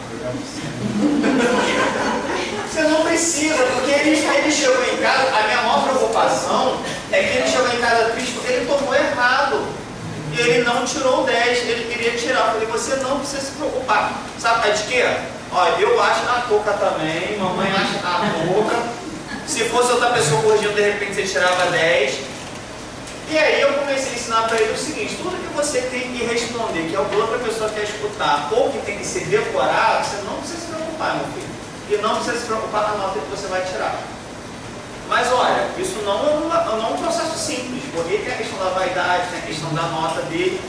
S3: Você não precisa, porque ele chegou em casa, a minha maior preocupação é que ele chegou em casa triste porque ele tomou errado. E ele não tirou 10, ele queria tirar. Eu falei, você não precisa se preocupar. Sabe de quê? Olha, eu acho a touca também, mamãe acha a touca. Se fosse outra pessoa corrigindo, de repente você tirava 10. E aí eu comecei a ensinar para ele o seguinte, tudo que você tem que responder, que a outra pessoa quer escutar, ou que tem que ser decorado, você não precisa se preocupar, meu filho. E não precisa se preocupar na nota que você vai tirar. Mas olha, isso não é um processo simples, porque tem a questão da vaidade, tem a questão da nota dele,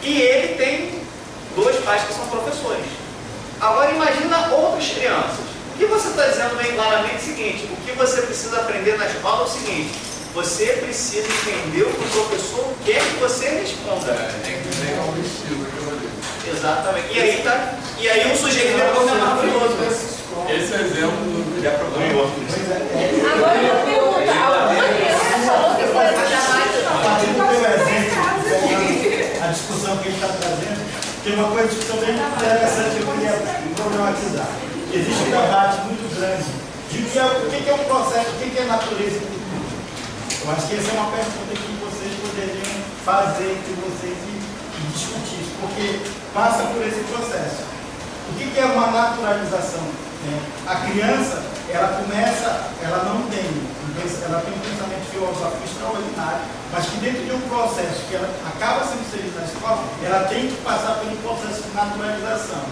S3: e ele tem 2 pais que são professores. Agora imagina outras crianças. O que você está dizendo bem claramente é o seguinte, o que você precisa aprender na escola é o seguinte, você precisa entender o que o professor quer que você responda.
S1: Tem que ver o vestido que eu li.
S3: Exatamente. E aí o sujeito depois é maravilhoso.
S1: Esse exemplo
S3: já procurei outro.
S12: Agora eu vou perguntar, alguma criança falou que foi
S5: a discussão que ele está trazendo, tem uma coisa que também interessante que eu queria problematizar. Existe um debate muito grande de o que é um processo, o que é natureza e cultura. Eu acho que essa é uma pergunta que vocês poderiam fazer entre vocês e discutir, porque passa por esse processo. O que é uma naturalização? A criança, ela não tem, ela tem um pensamento filosófico extraordinário, mas que dentro de um processo que ela acaba sendo inserida na escola, ela tem que passar pelo processo de naturalização.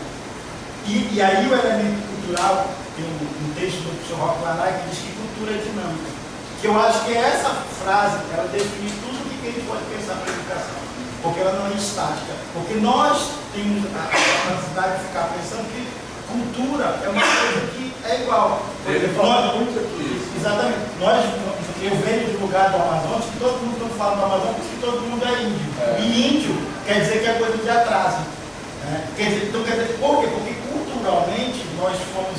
S5: E aí o elemento cultural, tem um texto do professor Roque Lanai que diz que cultura é dinâmica. Que eu acho que essa frase, ela define tudo o que a gente pode pensar para a educação. Porque ela não é estática. Porque nós temos a capacidade de ficar pensando que cultura é uma coisa que é igual.
S1: Ele fala muito aqui.
S5: Exatamente. Eu venho de um lugar do Amazonas que todo mundo não fala do Amazonas porque todo mundo é índio. E índio quer dizer que é coisa de atraso. Então quer dizer, por quê? Porque culturalmente nós fomos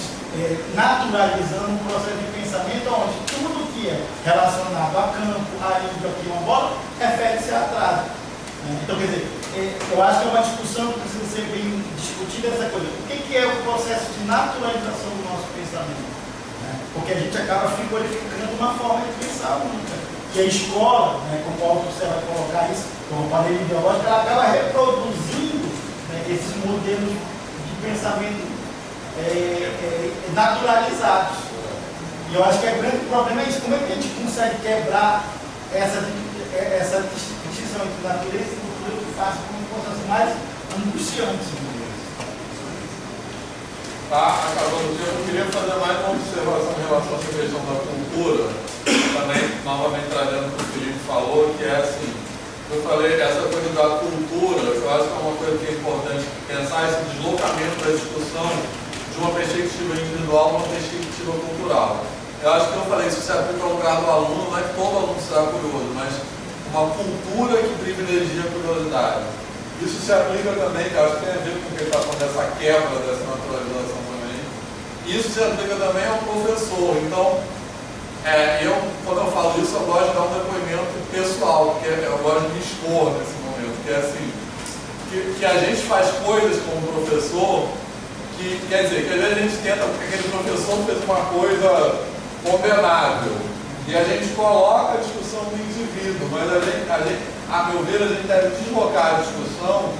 S5: naturalizando um processo de pensamento onde tudo que é relacionado a campo, a índio, a quilombola, refere-se a atraso. Então quer dizer, eu acho que é uma discussão que precisa ser bem discutida essa coisa. O que é o processo de naturalização do nosso pensamento? Né? Porque a gente acaba frigorificando uma forma de pensar única. Que a escola, né, como o Paulo você vai colocar isso, como padrão ideológico, ela acaba reproduzindo, né, esses modelos de pensamento naturalizados. E eu acho que o grande problema é isso. Como é que a gente consegue quebrar essa distinção entre natureza e cultura que faz com que fosse mais angustiante?
S1: Tá, acabando o tempo, eu queria fazer mais uma observação em relação a essa questão da cultura, também, novamente trazendo o que o Felipe falou, que é assim, eu falei, essa coisa da cultura, eu acho que é uma coisa que é importante pensar, esse deslocamento da discussão de uma perspectiva individual para uma perspectiva cultural. Eu acho que eu falei, isso se aplica ao lugar do aluno, não é que todo aluno será curioso, mas uma cultura que privilegia a curiosidade. Isso se aplica também, que eu acho que tem a ver com o que ele está falando, dessa quebra, dessa naturalização também. Isso se aplica também ao professor. Então, quando eu falo isso, eu gosto de dar um depoimento pessoal, porque eu gosto de me expor nesse momento, que é assim, que a gente faz coisas como professor, que quer dizer, que às vezes a gente tenta, porque aquele professor fez uma coisa condenável, e a gente coloca a discussão no indivíduo, mas a meu ver, a gente deve deslocar a discussão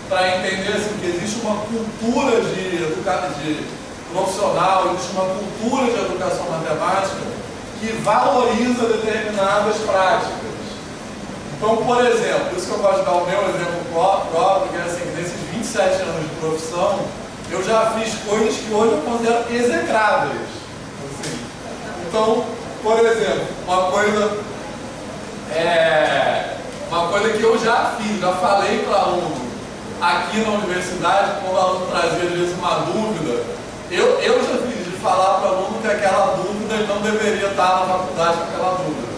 S1: para entender assim, que existe uma cultura de profissional, existe uma cultura de educação matemática que valoriza determinadas práticas. Então, por exemplo, isso que eu gosto de dar o meu exemplo próprio, que é assim, que nesses 27 anos de profissão, eu já fiz coisas que hoje eu considero execráveis. Assim. Então, por exemplo, uma coisa que eu já fiz, já falei para aluno aqui na universidade, quando o aluno trazia às vezes uma dúvida, eu já fiz de falar para o aluno que aquela dúvida ele não deveria estar na faculdade com aquela dúvida.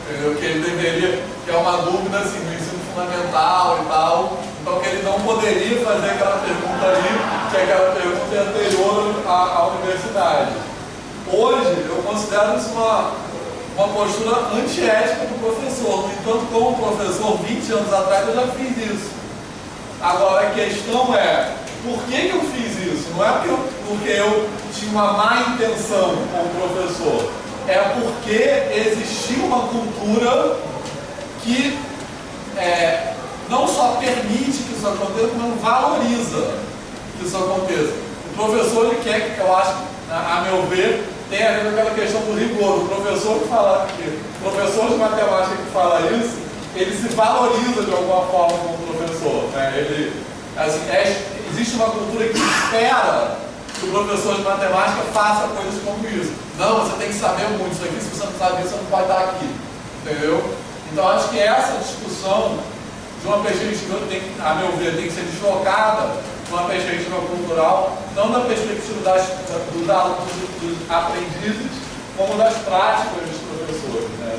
S1: Entendeu? Que ele deveria, que é uma dúvida assim, do ensino fundamental e tal, então que ele não poderia fazer aquela pergunta ali, que aquela pergunta é anterior à universidade. Hoje, eu considero isso uma postura antiética do professor. No entanto, como professor, 20 anos atrás eu já fiz isso. Agora, a questão é, por que eu fiz isso? Não é porque eu tinha uma má intenção como professor. É porque existia uma cultura que não só permite que isso aconteça, mas valoriza que isso aconteça. O professor, ele quer, eu acho, a meu ver, tem a ver com aquela questão do rigor. O professor professor de matemática que fala isso, ele se valoriza de alguma forma como professor. Né? Existe uma cultura que espera que o professor de matemática faça coisas como isso. Não, você tem que saber muito isso aqui, se você não sabe isso, você não pode estar aqui. Entendeu? Então, acho que essa discussão, de uma perspectiva, a meu ver, tem que ser deslocada de uma perspectiva cultural, não da perspectiva dos alunos, dos aprendizes, como das práticas dos professores. Né?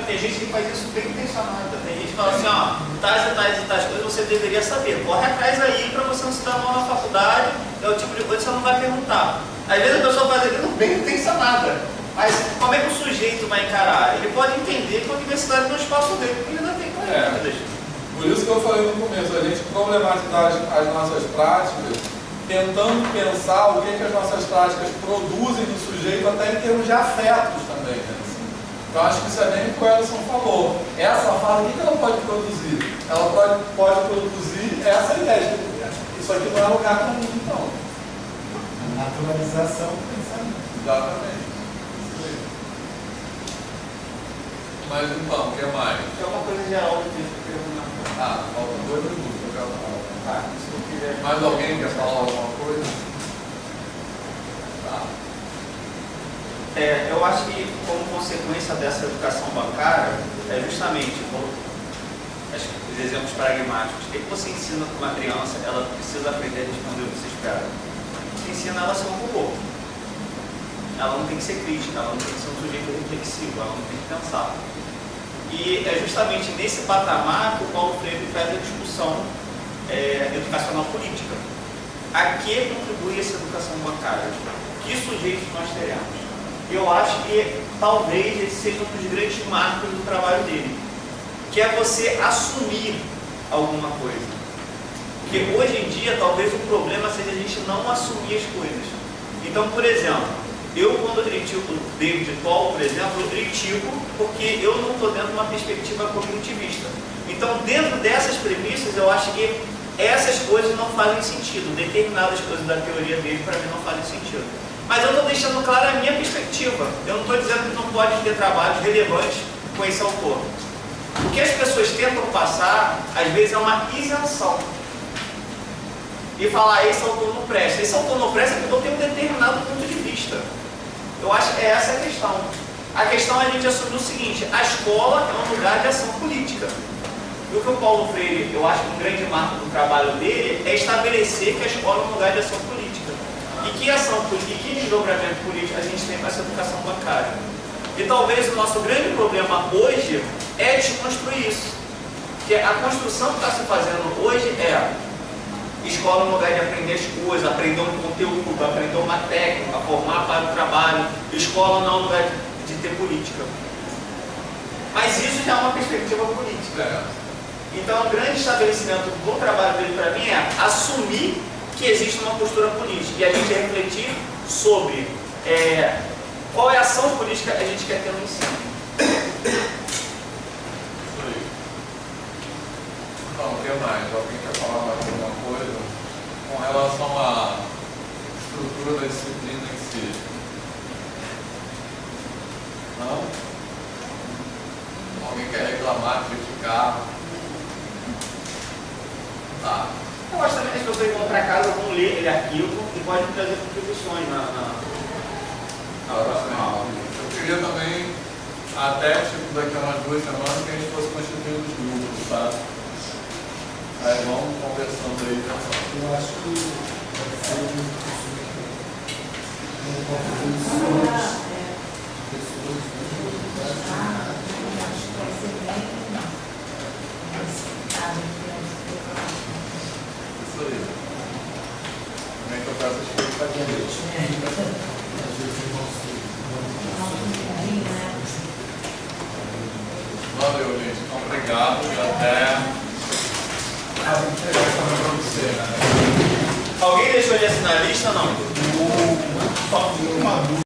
S3: Tem gente que faz isso bem intencionada. Tem gente que fala assim, ó, tais e tais coisas você deveria saber. Corre atrás aí para você não se dar mal na faculdade, é o tipo de coisa que você não vai perguntar. Às vezes a pessoa faz aquilo bem intencionada. Mas como é que o sujeito vai encarar? Ele pode entender que a universidade não é o espaço dele, porque ele ainda tem coisas.
S1: Por isso que eu falei no começo, a gente problematizar as nossas práticas, tentando pensar o que as nossas práticas produzem no sujeito, até em termos de afetos também. Né? Então acho que isso é bem o que o Ellison falou. Essa fala, o que ela pode produzir? Ela pode produzir essa ideia. Isso aqui não é lugar para mim, então.
S5: A naturalização do pensamento.
S1: Exatamente. Mas então, o que mais?
S3: É uma coisa geral que eu perguntar.
S1: Faltam 2 minutos para cada aula.
S3: Se não quiser.
S1: Mais alguém quer falar alguma coisa? Tá.
S3: Eu acho que, como consequência dessa educação bancária, é justamente os exemplos pragmáticos. O que você ensina para uma criança? Ela precisa aprender a responder o que você espera. Você ensina ela a ser um robô. Ela não tem que ser crítica, ela não tem que ser um sujeito reflexivo, ela não tem que pensar. E é justamente nesse patamar que o Paulo Freire faz a discussão educacional política. A que contribui essa educação bancária? Que sujeitos nós teremos? Eu acho que talvez esse seja um dos grandes marcos do trabalho dele, que é você assumir alguma coisa. Porque hoje em dia, talvez o problema seja a gente não assumir as coisas. Então, por exemplo, eu quando critico o David Paul, por exemplo, eu critico porque eu não estou dentro de uma perspectiva cognitivista. Então, dentro dessas premissas, eu acho que essas coisas não fazem sentido. Determinadas coisas da teoria dele, para mim, não fazem sentido. Mas eu estou deixando clara a minha perspectiva. Eu não estou dizendo que não pode ter trabalhos relevantes com esse autor. O que as pessoas tentam passar, às vezes, é uma isenção. E falar, esse autor não presta. Esse autor não presta porque eu tenho um determinado ponto de vista. Eu acho que essa é a questão. A questão é a gente assumir o seguinte: a escola é um lugar de ação política. E o que o Paulo Freire, eu acho que um grande marco do trabalho dele é estabelecer que a escola é um lugar de ação política. E que ação política, e que desdobramento político a gente tem com essa educação bancária. E talvez o nosso grande problema hoje é desconstruir isso. Porque a construção que está se fazendo hoje é: escola é um lugar de aprender as coisas, aprender um conteúdo, aprender uma técnica, formar para o trabalho. Escola não é um lugar de ter política. Mas isso já é uma perspectiva política. Então, o grande estabelecimento do trabalho dele para mim é assumir que existe uma postura política e a gente refletir sobre qual é a ação política que a gente quer ter no ensino.
S1: Isso aí. Então, o que mais? Alguém quer falar mais alguma coisa com relação à estrutura da disciplina em si? Não? Alguém quer reclamar, criticar? Tá.
S3: Eu acho também que as pessoas vão para casa, vão ler aquele arquivo e podem trazer contribuições na próxima aula.
S1: Eu queria também, até daqui a umas 2 semanas, que a gente fosse constituindo os grupos, tá? Aí vamos conversando aí.
S8: Eu acho que vai ser
S1: Isso aí. Também que eu peço as coisas para gente. Valeu, gente. Então, obrigado e até.
S3: Alguém deixou de assinar a lista ou não?
S2: Uma dúvida.